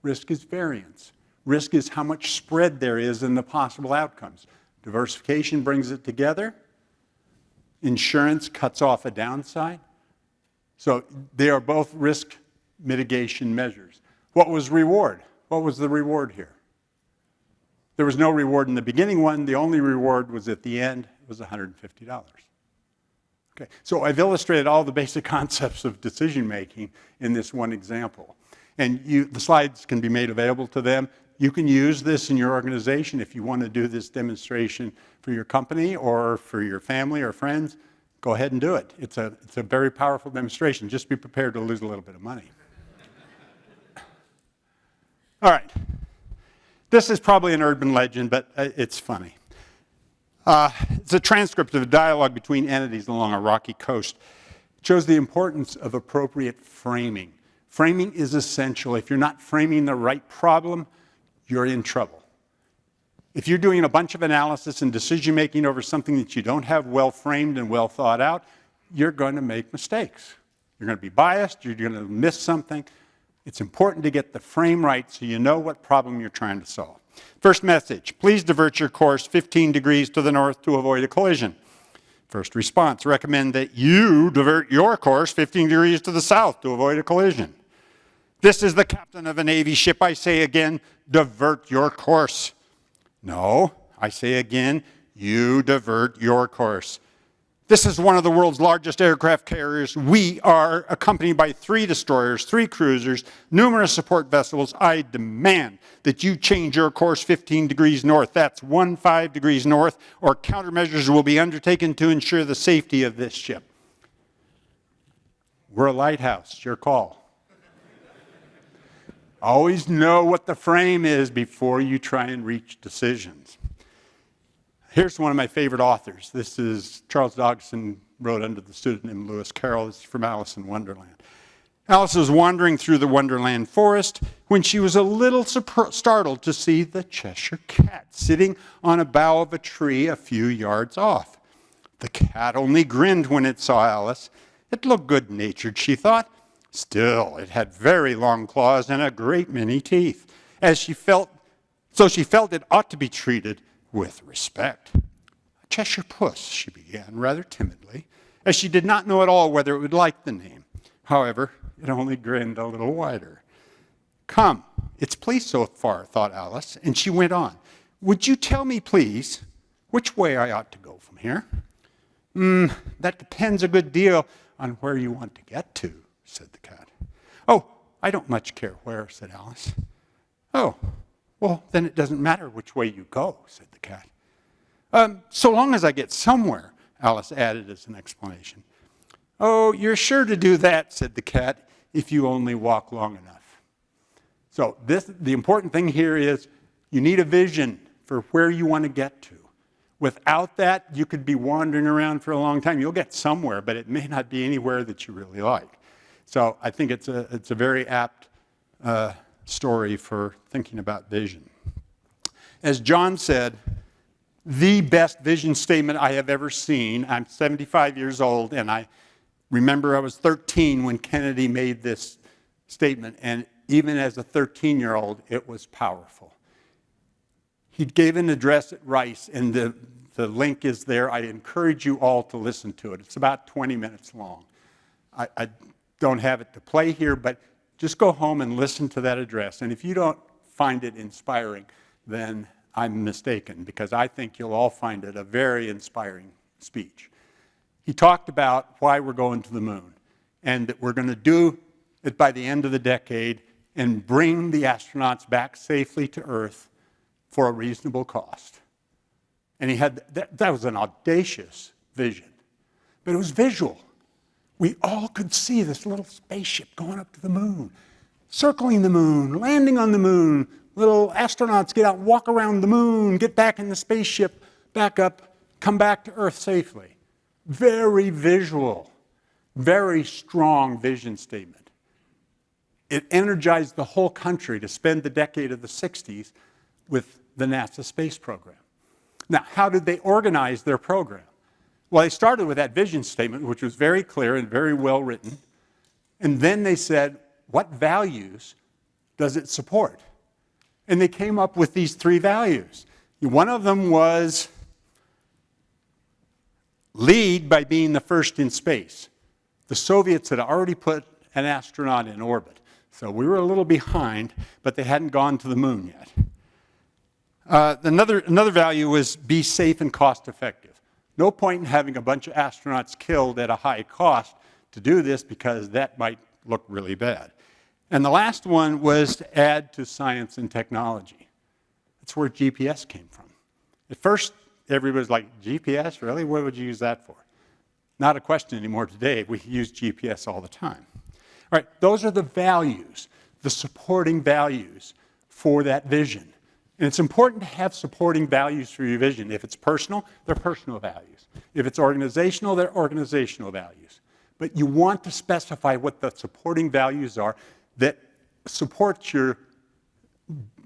Speaker 3: Risk is variance. Risk is how much spread there is in the possible outcomes. Diversification brings it together. Insurance cuts off a downside. So they are both risk mitigation measures. What was reward? What was the reward here? There was no reward in the beginning one. The only reward was at the end. It was $150. Okay, so I've illustrated all the basic concepts of decision making in this one example. And the slides can be made available to them. You can use this in your organization if you want to do this demonstration for your company or for your family or friends. Go ahead and do it. It's a very powerful demonstration. Just be prepared to lose a little bit of money. All right. This is probably an urban legend, but it's funny. It's a transcript of a dialogue between entities along a rocky coast. It shows the importance of appropriate framing. Framing is essential. If you're not framing the right problem, you're in trouble. If you're doing a bunch of analysis and decision making over something that you don't have well framed and well thought out, you're going to make mistakes. You're going to be biased, you're going to miss something. It's important to get the frame right so you know what problem you're trying to solve. First message, please divert your course 15 degrees to the north to avoid a collision. First response, recommend that you divert your course 15 degrees to the south to avoid a collision. This is the captain of a Navy ship. I say again, divert your course. No, I say again, you divert your course. This is one of the world's largest aircraft carriers. We are accompanied by 3 destroyers, 3 cruisers, numerous support vessels. I demand that you change your course 15 degrees north. That's 15 degrees north, or countermeasures will be undertaken to ensure the safety of this ship. We're a lighthouse. Your call. Always know what the frame is before you try and reach decisions. Here's one of my favorite authors. This is Charles Dodgson, wrote under the pseudonym Lewis Carroll. This is from Alice in Wonderland. Alice was wandering through the Wonderland forest when she was a little startled to see the Cheshire Cat sitting on a bough of a tree a few yards off. The cat only grinned when it saw Alice. It looked good-natured, she thought. Still, it had very long claws and a great many teeth. So she felt it ought to be treated with respect. Cheshire Puss, she began rather timidly, as she did not know at all whether it would like the name. However, it only grinned a little wider. Come, it's pleased so far, thought Alice, and she went on. Would you tell me, please, which way I ought to go from here? That depends a good deal on where you want to get to, said the cat. Oh, I don't much care where, said Alice. Oh, well, then it doesn't matter which way you go, said the cat. So long as I get somewhere, Alice added as an explanation. Oh, you're sure to do that, said the cat, if you only walk long enough. So the important thing here is you need a vision for where you want to get to. Without that, you could be wandering around for a long time. You'll get somewhere, but it may not be anywhere that you really like. So I think it's a very apt story for thinking about vision. As John said, the best vision statement I have ever seen. I'm 75 years old, and I remember I was 13 when Kennedy made this statement, and even as a 13-year-old, it was powerful. He gave an address at Rice, and the link is there. I encourage you all to listen to it. It's about 20 minutes long. I don't have it to play here, but just go home and listen to that address. And if you don't find it inspiring, then I'm mistaken, because I think you'll all find it a very inspiring speech. He talked about why we're going to the moon, and that we're going to do it by the end of the decade, and bring the astronauts back safely to Earth for a reasonable cost. And he had, that was an audacious vision, but it was visual. We all could see this little spaceship going up to the moon, circling the moon, landing on the moon. Little astronauts get out, walk around the moon, get back in the spaceship, back up, come back to Earth safely. Very visual, very strong vision statement. It energized the whole country to spend the decade of the 60s with the NASA space program. Now, how did they organize their program? Well, they started with that vision statement, which was very clear and very well written. And then they said, what values does it support? And they came up with these 3 values. One of them was lead by being the first in space. The Soviets had already put an astronaut in orbit. So we were a little behind, but they hadn't gone to the moon yet. Another value was be safe and cost effective. No point in having a bunch of astronauts killed at a high cost to do this because that might look really bad. And the last one was to add to science and technology. That's where GPS came from. At first, everybody was like, GPS, really? What would you use that for? Not a question anymore today. We use GPS all the time. All right, those are the values, the supporting values for that vision. And it's important to have supporting values for your vision. If it's personal, they're personal values. If it's organizational, they're organizational values. But you want to specify what the supporting values are that support your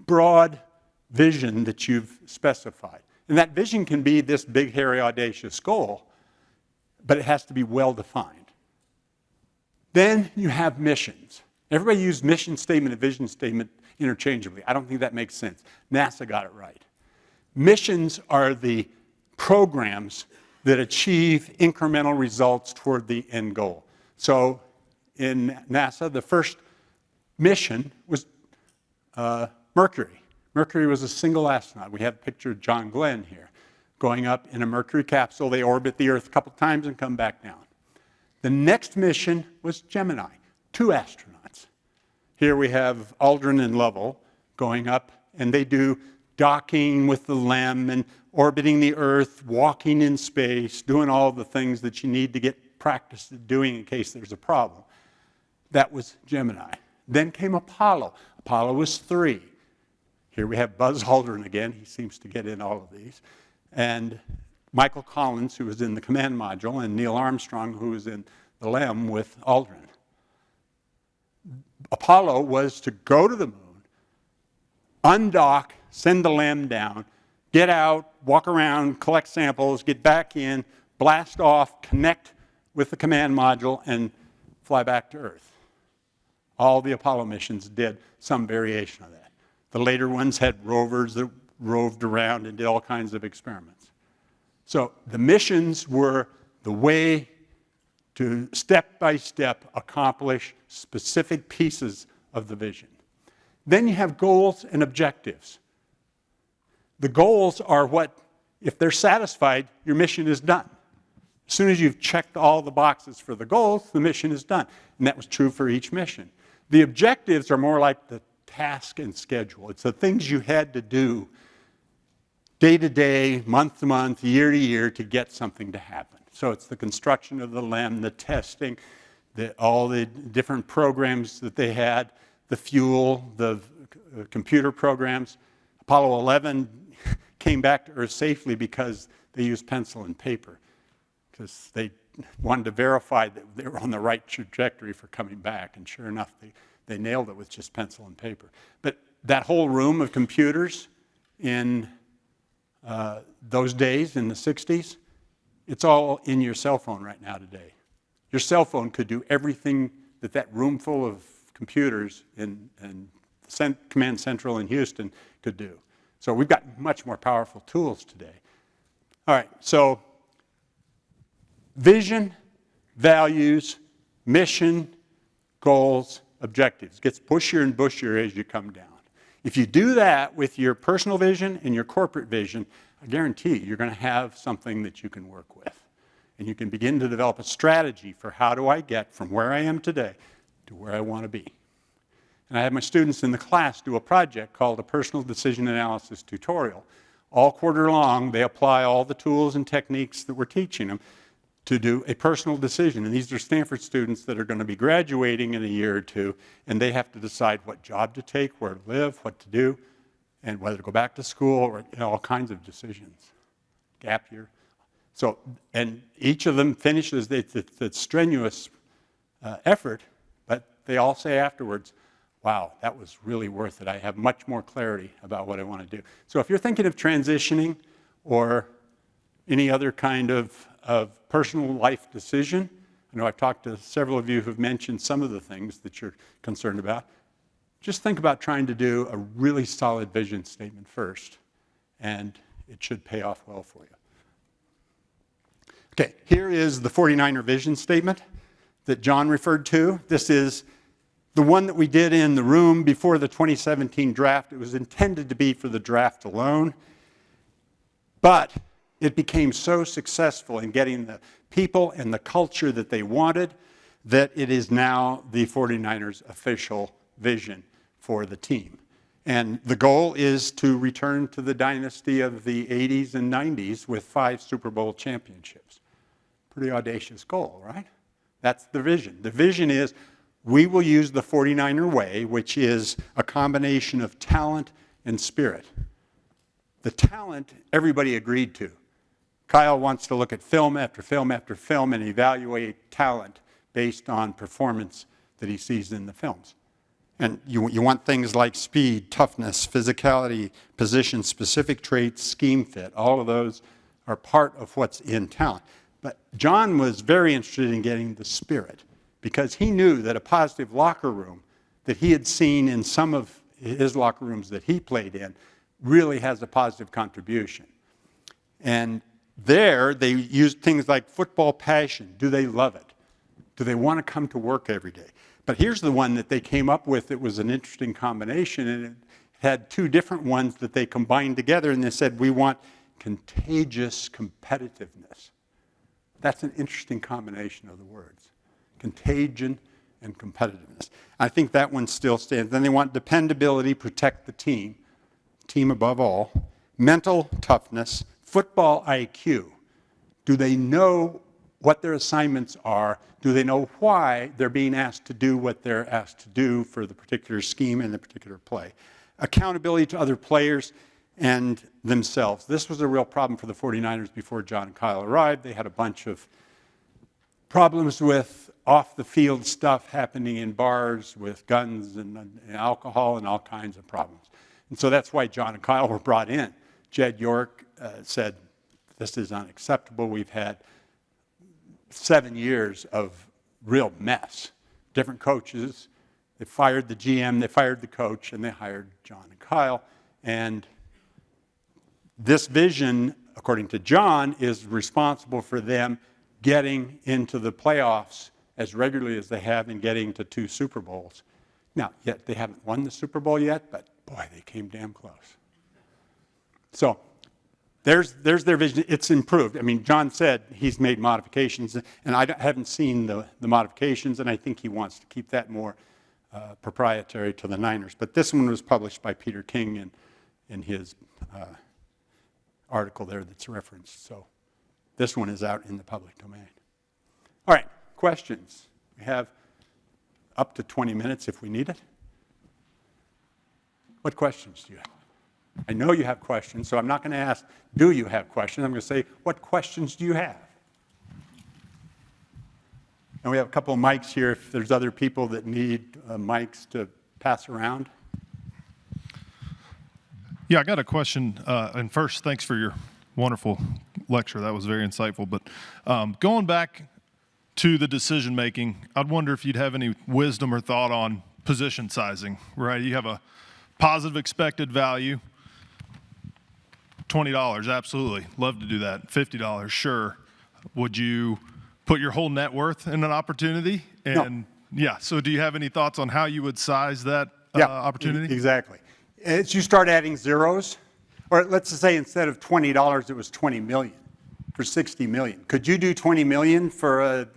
Speaker 3: broad vision that you've specified. And that vision can be this big, hairy, audacious goal, but it has to be well defined. Then you have missions. Everybody uses mission statement and vision statement interchangeably. I don't think that makes sense. NASA got it right. Missions are the programs that achieve incremental results toward the end goal. So in NASA, the first mission was Mercury. Mercury was a single astronaut. We have a picture of John Glenn here going up in a Mercury capsule. They orbit the Earth a couple times and come back down. The next mission was Gemini, 2 astronauts. Here we have Aldrin and Lovell going up, and they do docking with the LEM and orbiting the Earth, walking in space, doing all the things that you need to get practice at doing in case there's a problem. That was Gemini. Then came Apollo. Apollo was 3. Here we have Buzz Aldrin again. He seems to get in all of these. And Michael Collins, who was in the command module, and Neil Armstrong, who was in the LEM with Aldrin. Apollo was to go to the moon, undock, send the LEM down, get out, walk around, collect samples, get back in, blast off, connect with the command module, and fly back to Earth. All the Apollo missions did some variation of that. The later ones had rovers that roved around and did all kinds of experiments. So the missions were the way to step by step accomplish specific pieces of the vision. Then you have goals and objectives. The goals are what, if they're satisfied, your mission is done. As soon as you've checked all the boxes for the goals, the mission is done. And that was true for each mission. The objectives are more like the task and schedule. It's the things you had to do day to day, month to month, year to year to get something to happen. So it's the construction of the LEM, the testing, all the different programs that they had, the fuel, the computer programs. Apollo 11 came back to Earth safely because they used pencil and paper, because they wanted to verify that they were on the right trajectory for coming back. And sure enough, they nailed it with just pencil and paper. But that whole room of computers in those days, in the 60s, it's all in your cell phone right now today. Your cell phone could do everything that that room full of computers in Command Central in Houston could do. So we've got much more powerful tools today. All right, so vision, values, mission, goals, objectives. It gets bushier and bushier as you come down. If you do that with your personal vision and your corporate vision, I guarantee you're going to have something that you can work with. And you can begin to develop a strategy for how do I get from where I am today to where I want to be. And I have my students in the class do a project called a personal decision analysis tutorial. All quarter long, they apply all the tools and techniques that we're teaching them to do a personal decision. And these are Stanford students that are going to be graduating in a year or two, and they have to decide what job to take, where to live, what to do, and whether to go back to school, or all kinds of decisions. Gap year. So, and each of them finishes the strenuous effort, but they all say afterwards, wow, that was really worth it. I have much more clarity about what I want to do. So if you're thinking of transitioning or any other kind of personal life decision, I know I've talked to several of you who've mentioned some of the things that you're concerned about. Just think about trying to do a really solid vision statement first, and it should pay off well for you. Okay, here is the 49er vision statement that John referred to. This is the one that we did in the room before the 2017 draft. It was intended to be for the draft alone, but it became so successful in getting the people and the culture that they wanted that it is now the 49ers' official vision for the team. And the goal is to return to the dynasty of the 80s and 90s with 5 Super Bowl championships. Pretty audacious goal, right? That's the vision. The vision is we will use the 49er way, which is a combination of talent and spirit. The talent, everybody agreed to. Kyle wants to look at film after film after film and evaluate talent based on performance that he sees in the films. And you want things like speed, toughness, physicality, position-specific traits, scheme fit. All of those are part of what's in talent. But John was very interested in getting the spirit, because he knew that a positive locker room that he had seen in some of his locker rooms that he played in really has a positive contribution. And there, they used things like football passion. Do they love it? Do they want to come to work every day? But here's the one that they came up with that was an interesting combination, and it had 2 different ones that they combined together, and they said, we want contagious competitiveness. That's an interesting combination of the words. Contagion and competitiveness. I think that one still stands. Then they want dependability, protect the team above all, mental toughness, football IQ. Do they know what their assignments are? Do they know why they're being asked to do what they're asked to do for the particular scheme and the particular play? Accountability to other players and themselves. This was a real problem for the 49ers before John and Kyle arrived. They had a bunch of problems with off-the-field stuff happening in bars with guns and alcohol and all kinds of problems. And so that's why John and Kyle were brought in. Jed York said, this is unacceptable. We've had 7 years of real mess. Different coaches. They fired the GM, they fired the coach, and they hired John and Kyle. And this vision, according to John, is responsible for them getting into the playoffs as regularly as they have and getting to 2 Super Bowls. Now, yet they haven't won the Super Bowl yet, but boy, they came damn close. So there's their vision. It's improved. I mean, John said he's made modifications, and I haven't seen the modifications, and I think he wants to keep that more proprietary to the Niners. But this one was published by Peter King in his article there that's referenced. So this one is out in the public domain. All right, questions? We have up to 20 minutes if we need it. What questions do you have? I know you have questions, so I'm not going to ask, do you have questions? I'm going to say, what questions do you have? And we have a couple of mics here if there's other people that need mics to pass around.
Speaker 7: Yeah, I got a question. And first, thanks for your wonderful lecture. That was very insightful. But going back to the decision making, I'd wonder if you'd have any wisdom or thought on position sizing, right? You have a positive expected value, $20, absolutely. Love to do that. $50, sure. Would you put your whole net worth in an opportunity? And
Speaker 3: no.
Speaker 7: Yeah, so do you have any thoughts on how you would size that opportunity?
Speaker 3: Exactly. As you start adding zeros, or let's just say instead of $20, it was 20 million for 60 million. Could you do 20 million for a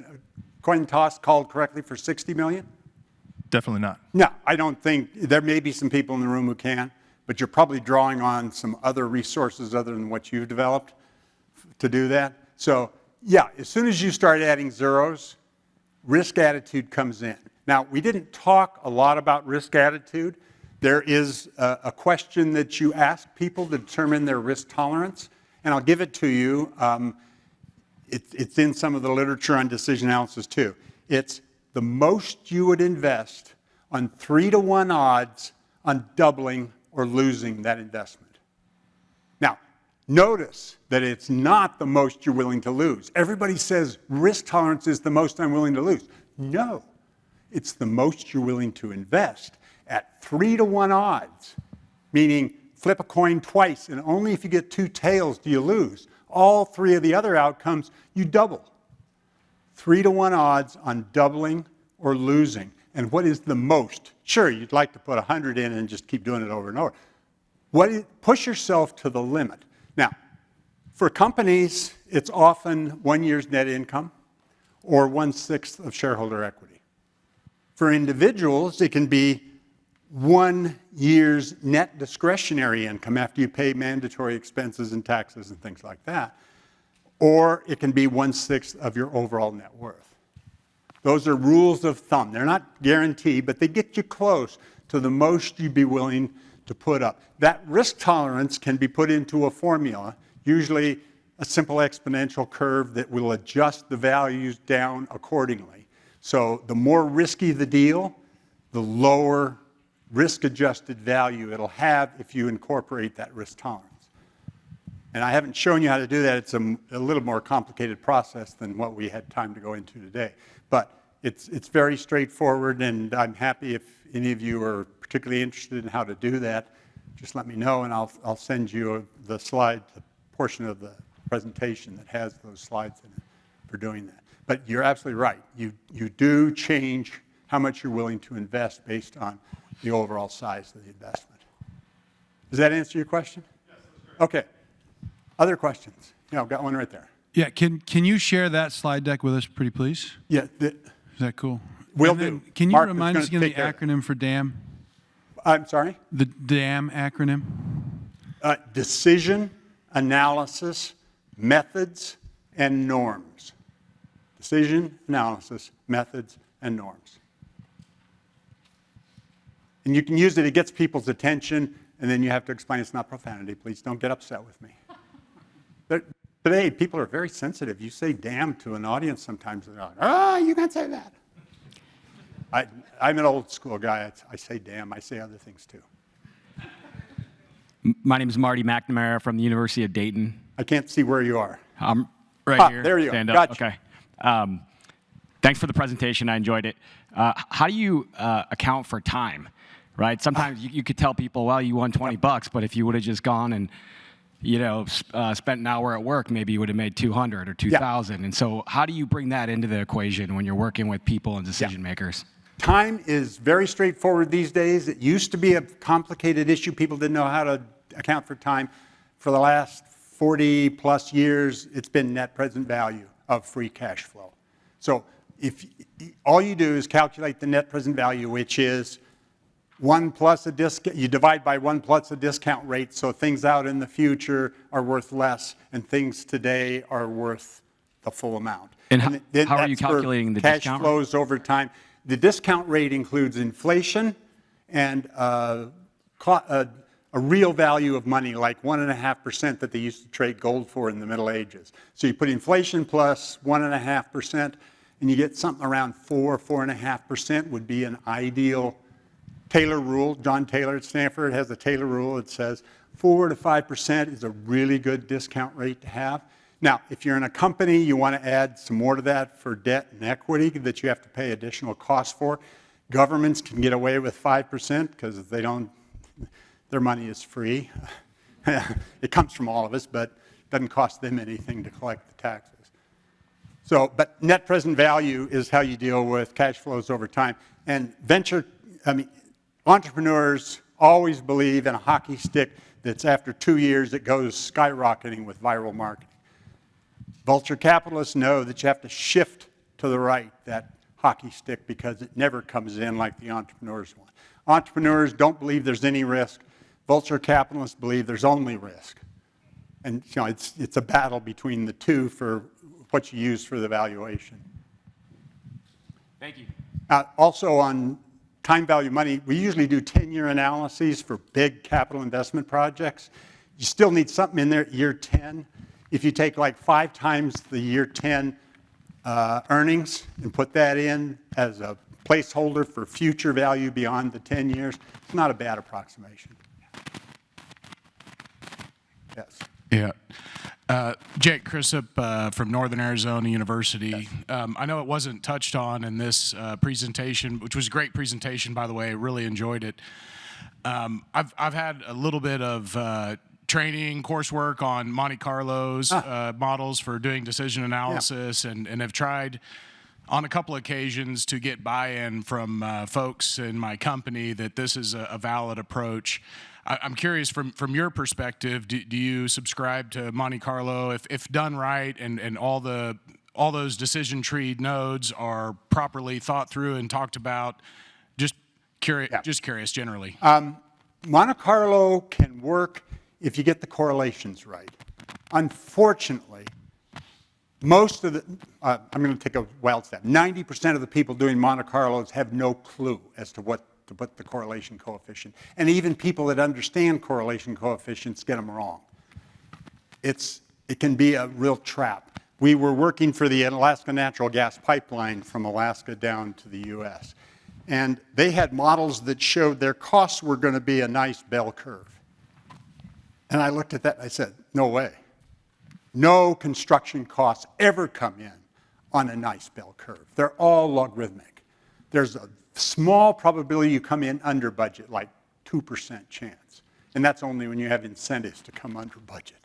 Speaker 3: coin toss called correctly for 60 million?
Speaker 7: Definitely not.
Speaker 3: No, I don't think, there may be some people in the room who can, but you're probably drawing on some other resources other than what you've developed to do that. So yeah, as soon as you start adding zeros, risk attitude comes in. Now, we didn't talk a lot about risk attitude. There is a question that you ask people to determine their risk tolerance, and I'll give it to you. It's in some of the literature on decision analysis too. It's the most you would invest on 3-to-1 odds on doubling or losing that investment. Now, notice that it's not the most you're willing to lose. Everybody says risk tolerance is the most I'm willing to lose. No, it's the most you're willing to invest at 3-to-1 odds, meaning flip a coin twice, and only if you get 2 tails do you lose. All 3 of the other outcomes, you double. 3-to-1 odds on doubling or losing. And what is the most? Sure, you'd like to put 100 in and just keep doing it over and over. Push yourself to the limit. Now, for companies, it's often 1 year's net income or 1/6 of shareholder equity. For individuals, it can be 1 year's net discretionary income after you pay mandatory expenses and taxes and things like that. Or it can be 1/6 of your overall net worth. Those are rules of thumb. They're not guaranteed, but they get you close to the most you'd be willing to put up. That risk tolerance can be put into a formula, usually a simple exponential curve that will adjust the values down accordingly. So the more risky the deal, the lower risk-adjusted value it'll have if you incorporate that risk tolerance. And I haven't shown you how to do that. It's a little more complicated process than what we had time to go into today. But it's very straightforward, and I'm happy if any of you are particularly interested in how to do that. Just let me know, and I'll send you the portion of the presentation that has those slides in it for doing that. But you're absolutely right. You do change how much you're willing to invest based on the overall size of the investment. Does that answer your question? Yes, that's great. Okay. Other questions? Yeah, I've got one right there.
Speaker 6: Yeah, can you share that slide deck with us, pretty please?
Speaker 3: Yeah.
Speaker 6: Is that cool?
Speaker 3: Will do.
Speaker 6: Can you
Speaker 3: Mark is
Speaker 6: remind us
Speaker 3: gonna
Speaker 6: again the
Speaker 3: take care of
Speaker 6: acronym for DAM?
Speaker 3: I'm sorry?
Speaker 6: The DAM acronym?
Speaker 3: Decision, analysis, methods, and norms. Decision, analysis, methods, and norms. And you can use it, it gets people's attention, and then you have to explain it's not profanity. Please don't get upset with me. Today, people are very sensitive. You say damn to an audience sometimes, they're like, oh, you can't say that. I'm an old school guy. I say damn. I say other things too.
Speaker 8: My name is Marty McNamara from the University of Dayton.
Speaker 3: I can't see where you are.
Speaker 8: I'm right here.
Speaker 3: There you
Speaker 8: Stand
Speaker 3: are.
Speaker 8: up.
Speaker 3: Gotcha.
Speaker 8: Okay. Thanks for the presentation. I enjoyed it. How do you account for time? Right. Sometimes you could tell people, well, you won $20, but if you would have just gone and spent an hour at work, maybe you would have made 200 or 2,000. Yeah. And so how do you bring that into the equation when you're working with people and decision makers?
Speaker 3: Time is very straightforward these days. It used to be a complicated issue. People didn't know how to account for time. For the last 40 plus years, it's been net present value of free cash flow. So if all you do is calculate the net present value, which is 1 plus a discount, you divide by 1 plus a discount rate, so things out in the future are worth less, and things today are worth the full amount.
Speaker 8: And how are you calculating the
Speaker 3: cash
Speaker 8: discount
Speaker 3: flows
Speaker 8: rate?
Speaker 3: over time? The discount rate includes inflation and a real value of money, like 1.5% that they used to trade gold for in the Middle Ages. So you put inflation plus 1.5%, and you get something around 4.5% would be an ideal Taylor rule. John Taylor at Stanford has a Taylor rule that says 4 to 5% is a really good discount rate to have. Now, if you're in a company, you want to add some more to that for debt and equity that you have to pay additional costs for. Governments can get away with 5% because they don't, their money is free. It comes from all of us, but it doesn't cost them anything to collect the taxes. So, but net present value is how you deal with cash flows over time. And entrepreneurs always believe in a hockey stick that's after 2 years it goes skyrocketing with viral marketing. Vulture capitalists know that you have to shift to the right, that hockey stick because it never comes in like the entrepreneurs want. Entrepreneurs don't believe there's any risk. Vulture capitalists believe there's only risk. And it's a battle between the two for what you use for the valuation.
Speaker 8: Thank you.
Speaker 3: Also on time value money, we usually do 10-year analyses for big capital investment projects. You still need something in there at year 10. If you take like 5 times the year 10 earnings and put that in as a placeholder for future value beyond the 10 years, it's not a bad approximation. Yes.
Speaker 9: Yeah. Jake Crisp from Northern Arizona University. Yes. I know it wasn't touched on in this presentation, which was a great presentation, by the way. I really enjoyed it. I've had a little bit of training, coursework on Monte Carlo's models for doing decision analysis, and have tried on a couple occasions to get buy-in from folks in my company that this is a valid approach. I'm curious, from your perspective, do you subscribe to Monte Carlo? If done right and all those decision tree nodes are properly thought through and talked about, just curious generally.
Speaker 3: Monte Carlo can work if you get the correlations right. Unfortunately, most of the, I'm going to take a wild step, 90% of the people doing Monte Carlos have no clue as to what to put the correlation coefficient. And even people that understand correlation coefficients get them wrong. It can be a real trap. We were working for the Alaska Natural Gas Pipeline from Alaska down to the US. And they had models that showed their costs were going to be a nice bell curve. And I looked at that and I said, no way. No construction costs ever come in on a nice bell curve. They're all logarithmic. There's a small probability you come in under budget, like 2% chance. And that's only when you have incentives to come under budget.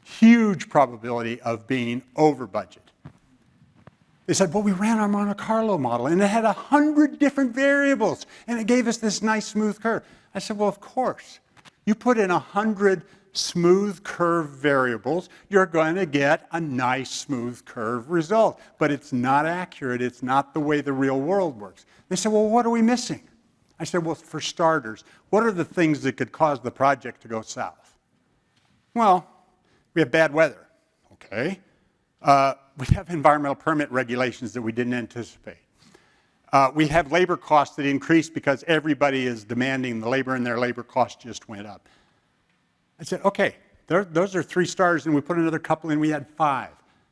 Speaker 3: Huge probability of being over budget. They said, well, we ran our Monte Carlo model, and it had 100 different variables, and it gave us this nice smooth curve. I said, well, of course. You put in 100 smooth curve variables, you're going to get a nice smooth curve result. But it's not accurate. It's not the way the real world works. They said, well, what are we missing? I said, well, for starters, what are the things that could cause the project to go south? Well, we have bad weather, okay? We have environmental permit regulations that we didn't anticipate. We have labor costs that increase because everybody is demanding the labor and their labor costs just went up. I said, okay, those are 3 stars, and we put another couple in, we had 5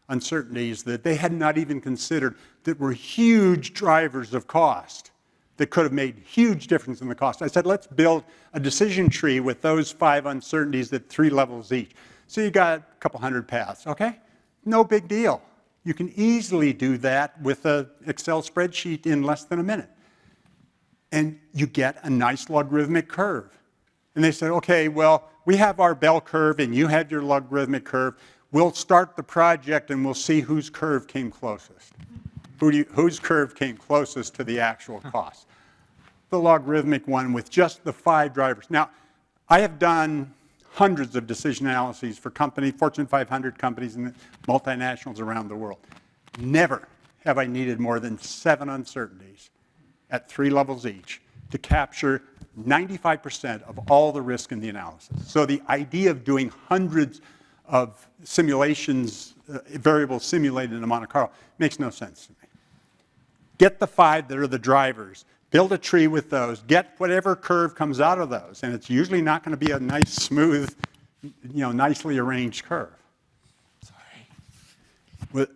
Speaker 3: uncertainties that they had not even considered that were huge drivers of cost that could have made huge difference in the cost. I said, let's build a decision tree with those 5 uncertainties at 3 levels each. So you got a couple hundred paths, okay? No big deal. You can easily do that with an Excel spreadsheet in less than a minute. And you get a nice logarithmic curve. And they said, okay, well, we have our bell curve and you have your logarithmic curve. We'll start the project and we'll see whose curve came closest. Whose curve came closest to the actual cost? The logarithmic one with just the 5 drivers. Now, I have done hundreds of decision analyses for Fortune 500 companies and multinationals around the world. Never have I needed more than 7 uncertainties at 3 levels each to capture 95% of all the risk in the analysis. So the idea of doing hundreds of simulations, variables simulated in a Monte Carlo, makes no sense to me. Get the 5 that are the drivers. Build a tree with those. Get whatever curve comes out of those. And it's usually not going to be a nice, smooth, nicely arranged curve. Sorry.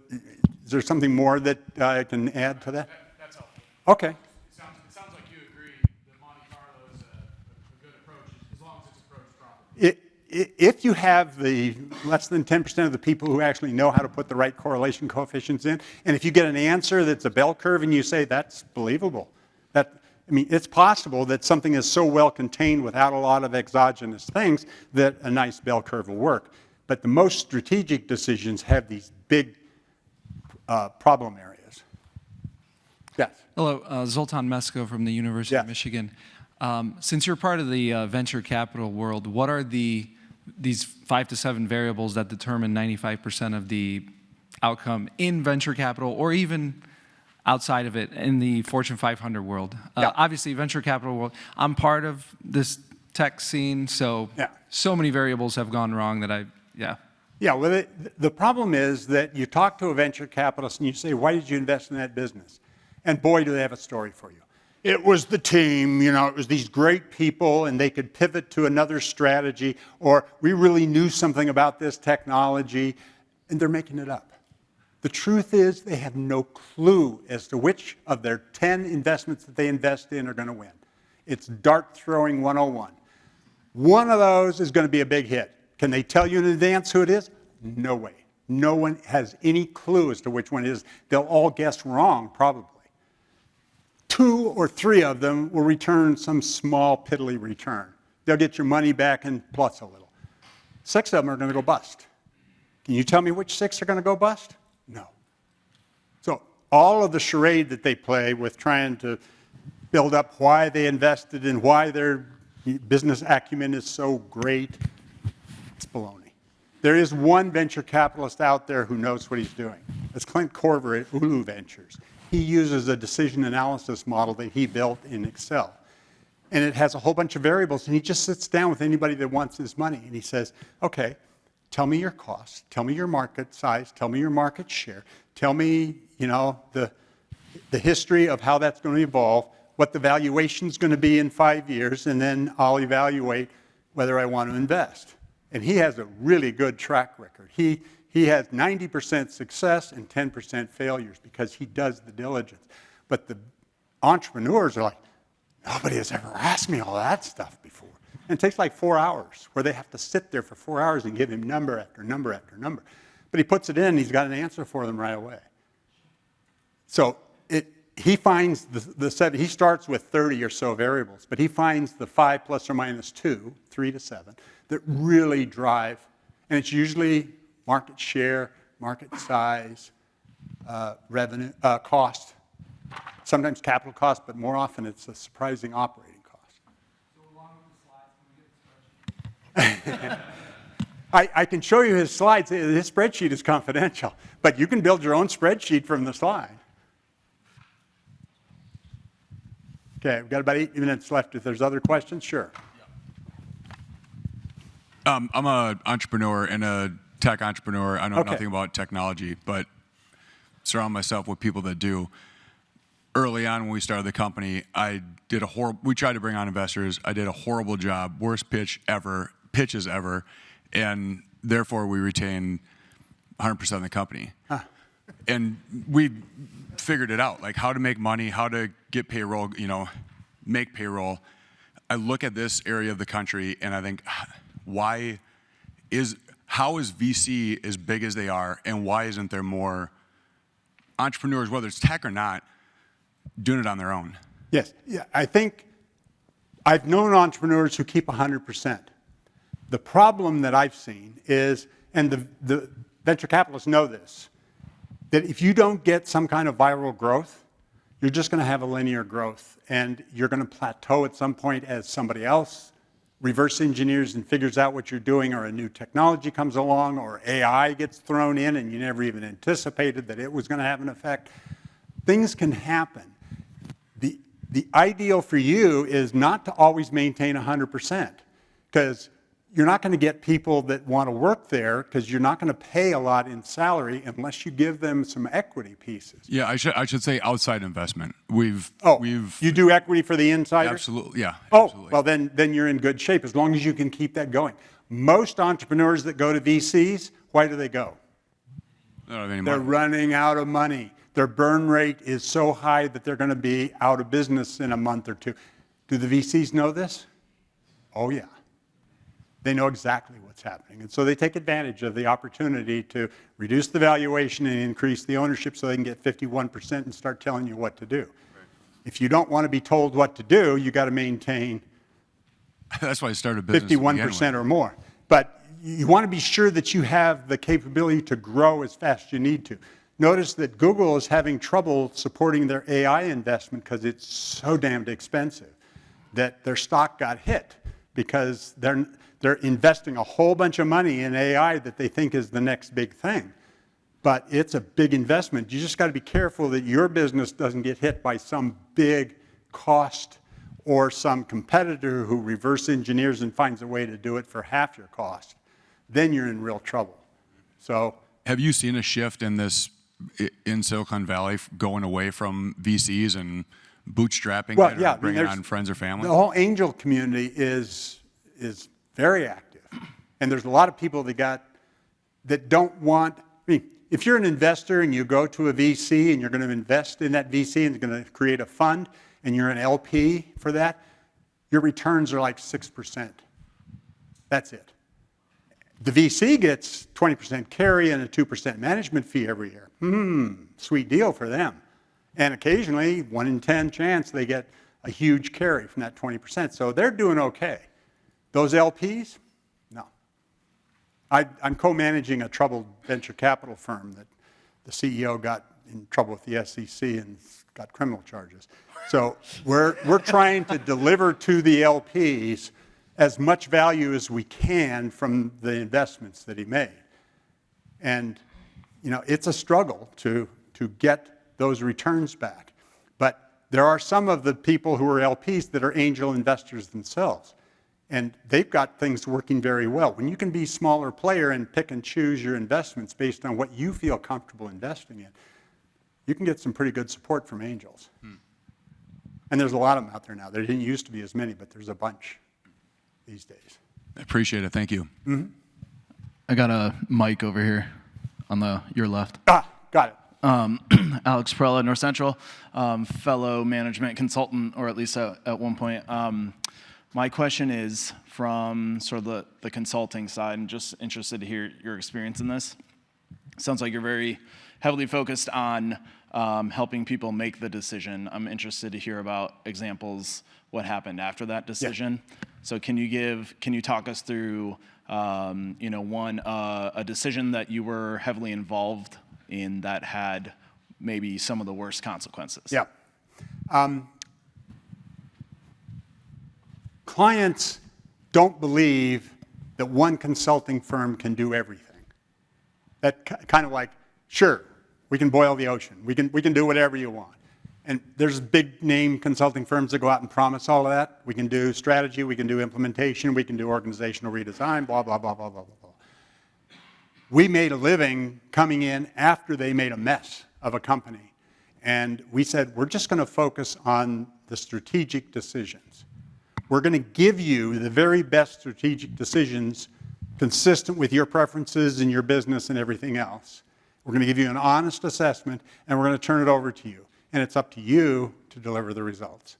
Speaker 3: Is there something more that I can add to that?
Speaker 9: That's helpful.
Speaker 3: Okay.
Speaker 9: It sounds like you agree that Monte Carlo is a good approach as long as it's approached properly.
Speaker 3: If you have the less than 10% of the people who actually know how to put the right correlation coefficients in, and if you get an answer that's a bell curve and you say that's believable, it's possible that something is so well contained without a lot of exogenous things that a nice bell curve will work. But the most strategic decisions have these big problem areas. Yes.
Speaker 10: Hello, Zoltan Mesko from the University of Michigan. Since you're part of the venture capital world, what are these 5 to 7 variables that determine 95% of the outcome in venture capital or even outside of it in the Fortune 500 world.
Speaker 3: Yeah.
Speaker 10: Obviously, venture capital world, I'm part of this tech scene, so
Speaker 3: Yeah.
Speaker 10: so many variables have gone wrong that
Speaker 3: Yeah, well, the problem is that you talk to a venture capitalist and you say, why did you invest in that business? And boy, do they have a story for you. It was the team, it was these great people and they could pivot to another strategy, or we really knew something about this technology, and they're making it up. The truth is they have no clue as to which of their 10 investments that they invest in are going to win. It's dart throwing 101. One of those is going to be a big hit. Can they tell you in advance who it is? No way. No one has any clue as to which one it is. They'll all guess wrong, probably. 2 or 3 of them will return some small, piddly return. They'll get your money back and plus a little. 6 of them are going to go bust. Can you tell me which 6 are going to go bust? No. So all of the charade that they play with trying to build up why they invested and why their business acumen is so great, it's baloney. There is one venture capitalist out there who knows what he's doing. It's Clint Corver at Ulu Ventures. He uses a decision analysis model that he built in Excel. And it has a whole bunch of variables, and he just sits down with anybody that wants his money, and he says, okay, tell me your cost, tell me your market size, tell me your market share, tell me, the history of how that's going to evolve, what the valuation is going to be in 5 years, and then I'll evaluate whether I want to invest. And he has a really good track record. He has 90% success and 10% failures because he does the diligence. But the entrepreneurs are like, nobody has ever asked me all that stuff before. And it takes like 4 hours where they have to sit there for 4 hours and give him number after number after number. But he puts it in, and he's got an answer for them right away. So he finds he starts with 30 or so variables, but he finds the 5 plus or minus 2, 3 to 7, that really drive, and it's usually market share, market size, revenue, cost, sometimes capital cost, but more often it's a surprising operating cost.
Speaker 10: So along with the slides, can we get the spreadsheet?
Speaker 3: I can show you his slides. His spreadsheet is confidential, but you can build your own spreadsheet from the slide. Okay, we've got about 8 minutes left. If there's other questions, sure.
Speaker 11: I'm an entrepreneur and a tech entrepreneur. I know nothing about technology, but surround myself with people that do. Early on when we started the company, we tried to bring on investors. I did a horrible job, worst pitches ever, and therefore we retained 100% of the company. Huh. And we figured it out, like how to make money, how to get payroll, make payroll. I look at this area of the country and I think, how is VC as big as they are, and why isn't there more entrepreneurs, whether it's tech or not, doing it on their own?
Speaker 3: Yes, yeah, I think I've known entrepreneurs who keep 100%. The problem that I've seen is, and the venture capitalists know this, that if you don't get some kind of viral growth, you're just going to have a linear growth, and you're going to plateau at some point as somebody else reverse engineers and figures out what you're doing, or a new technology comes along, or AI gets thrown in and you never even anticipated that it was going to have an effect. Things can happen. The ideal for you is not to always maintain 100%, because you're not going to get people that want to work there, because you're not going to pay a lot in salary unless you give them some equity pieces.
Speaker 11: Yeah, I should say outside investment.
Speaker 3: You do equity for the insiders?
Speaker 11: Absolutely, yeah.
Speaker 3: Absolutely. Well then you're in good shape as long as you can keep that going. Most entrepreneurs that go to VCs, why do they go?
Speaker 11: They don't have any
Speaker 3: They're
Speaker 11: money.
Speaker 3: running out of money. Their burn rate is so high that they're going to be out of business in a month or two. Do the VCs know this? Oh yeah. They know exactly what's happening. And so they take advantage of the opportunity to reduce the valuation and increase the ownership so they can get 51% and start telling you what to do. Right. If you don't want to be told what to do, you got to maintain
Speaker 11: That's why I started a business.
Speaker 3: 51% or more. But you want to be sure that you have the capability to grow as fast as you need to. Notice that Google is having trouble supporting their AI investment because it's so damned expensive that their stock got hit because they're investing a whole bunch of money in AI that they think is the next big thing. but it's a big investment. You just got to be careful that your business doesn't get hit by some big cost or some competitor who reverse engineers and finds a way to do it for half your cost. Then you're in real trouble. So,
Speaker 11: have you seen a shift in this in Silicon Valley going away from VCs and bootstrapping it or bringing on friends or family?
Speaker 3: The whole angel community is very active. And there's a lot of people that don't want, I mean, if you're an investor and you go to a VC and you're going to invest in that VC and you're going to create a fund and you're an LP for that, your returns are like 6%. That's it. The VC gets 20% carry and a 2% management fee every year. Sweet deal for them. And occasionally, 1 in 10 chance they get a huge carry from that 20%. So they're doing okay. Those LPs, no. I'm co-managing a troubled venture capital firm that the CEO got in trouble with the SEC and got criminal charges. So we're trying to deliver to the LPs as much value as we can from the investments that he made. And, you know, it's a struggle to get those returns back. But there are some of the people who are LPs that are angel investors themselves. And they've got things working very well. When you can be a smaller player and pick and choose your investments based on what you feel comfortable investing in, you can get some pretty good support from angels. And there's a lot of them out there now. There didn't used to be as many, but there's a bunch these days.
Speaker 11: I appreciate it. Thank you.
Speaker 6: I got a mic over here on your left.
Speaker 3: Got it.
Speaker 6: Alex Prella, North Central, fellow management consultant, or at least at one point. My question is from sort of the consulting side, and just interested to hear your experience in this. Sounds like you're very heavily focused on helping people make the decision. I'm interested to hear about examples, what happened after that decision. Yeah. So can you talk us through, a decision that you were heavily involved in that had maybe some of the worst consequences?
Speaker 3: Yeah. Clients don't believe that one consulting firm can do everything. That kind of like, sure, we can boil the ocean. We can do whatever you want. And there's big name consulting firms that go out and promise all of that. We can do strategy, we can do implementation, we can do organizational redesign, blah, blah, blah, blah, blah, blah. We made a living coming in after they made a mess of a company. And we said, we're just going to focus on the strategic decisions. We're going to give you the very best strategic decisions consistent with your preferences and your business and everything else. We're going to give you an honest assessment, and we're going to turn it over to you. And it's up to you to deliver the results.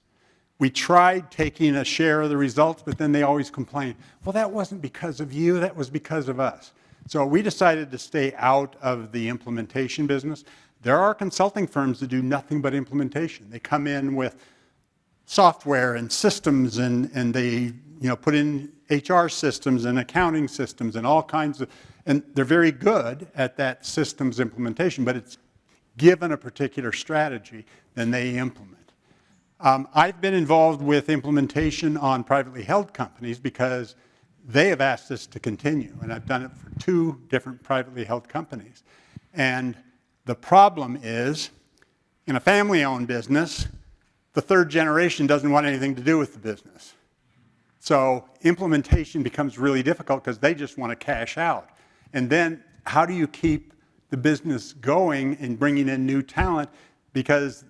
Speaker 3: We tried taking a share of the results, but then they always complain, well, that wasn't because of you, that was because of us. So we decided to stay out of the implementation business. There are consulting firms that do nothing but implementation. They come in with software and systems, and they put in HR systems and accounting systems and all kinds of, and they're very good at that systems implementation, but it's given a particular strategy, then they implement. I've been involved with implementation on privately held companies because they have asked us to continue, and I've done it for 2 different privately held companies. And the problem is, in a family-owned business, the 3rd generation doesn't want anything to do with the business. So implementation becomes really difficult because they just want to cash out. And then how do you keep the business going and bringing in new talent, because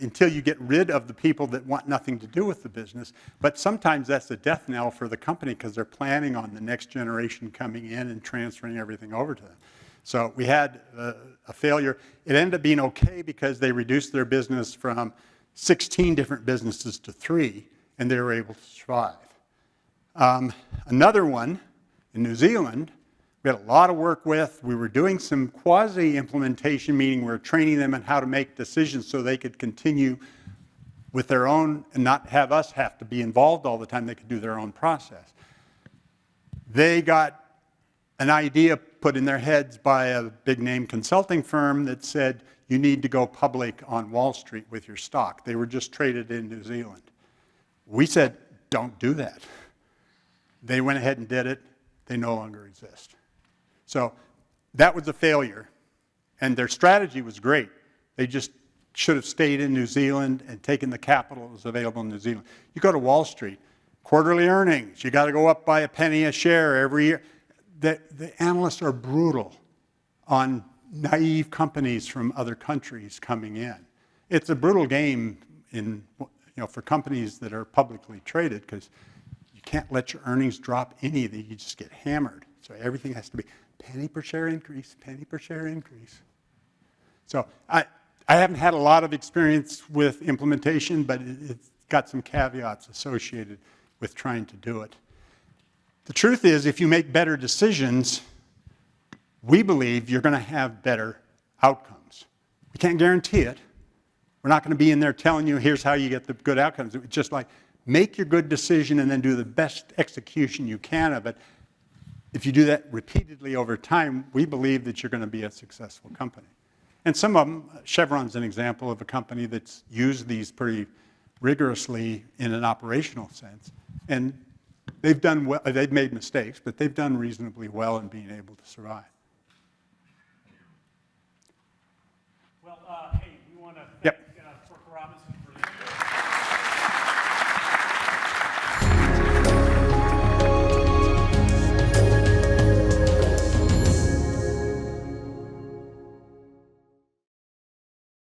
Speaker 3: until you get rid of the people that want nothing to do with the business. But sometimes that's a death knell for the company because they're planning on the next generation coming in and transferring everything over to them. So we had a failure. It ended up being okay because they reduced their business from 16 different businesses to 3, and they were able to survive. Another one in New Zealand, we had a lot of work with. We were doing some quasi-implementation, meaning we were training them on how to make decisions so they could continue with their own and not have us have to be involved all the time. They could do their own process. They got an idea put in their heads by a big-name consulting firm that said, you need to go public on Wall Street with your stock. They were just traded in New Zealand. We said, don't do that. They went ahead and did it. They no longer exist. So that was a failure. And their strategy was great. They just should have stayed in New Zealand and taken the capital that was available in New Zealand. You go to Wall Street, quarterly earnings, you got to go up by a penny a share every year. The analysts are brutal on naive companies from other countries coming in. It's a brutal game for companies that are publicly traded because you can't let your earnings drop any of you just get hammered. So everything has to be penny per share increase, penny per share increase. So I haven't had a lot of experience with implementation, but it's got some caveats associated with trying to do it. The truth is, if you make better decisions, we believe you're going to have better outcomes. We can't guarantee it. We're not going to be in there telling you, here's how you get the good outcomes. It's just like, make your good decision and then do the best execution you can of it. If you do that repeatedly over time, we believe that you're going to be a successful company. And some of them, Chevron's an example of a company that's used these pretty rigorously in an operational sense. And they've done well. They've made mistakes, but they've done reasonably well in being able to survive.
Speaker 1: Well,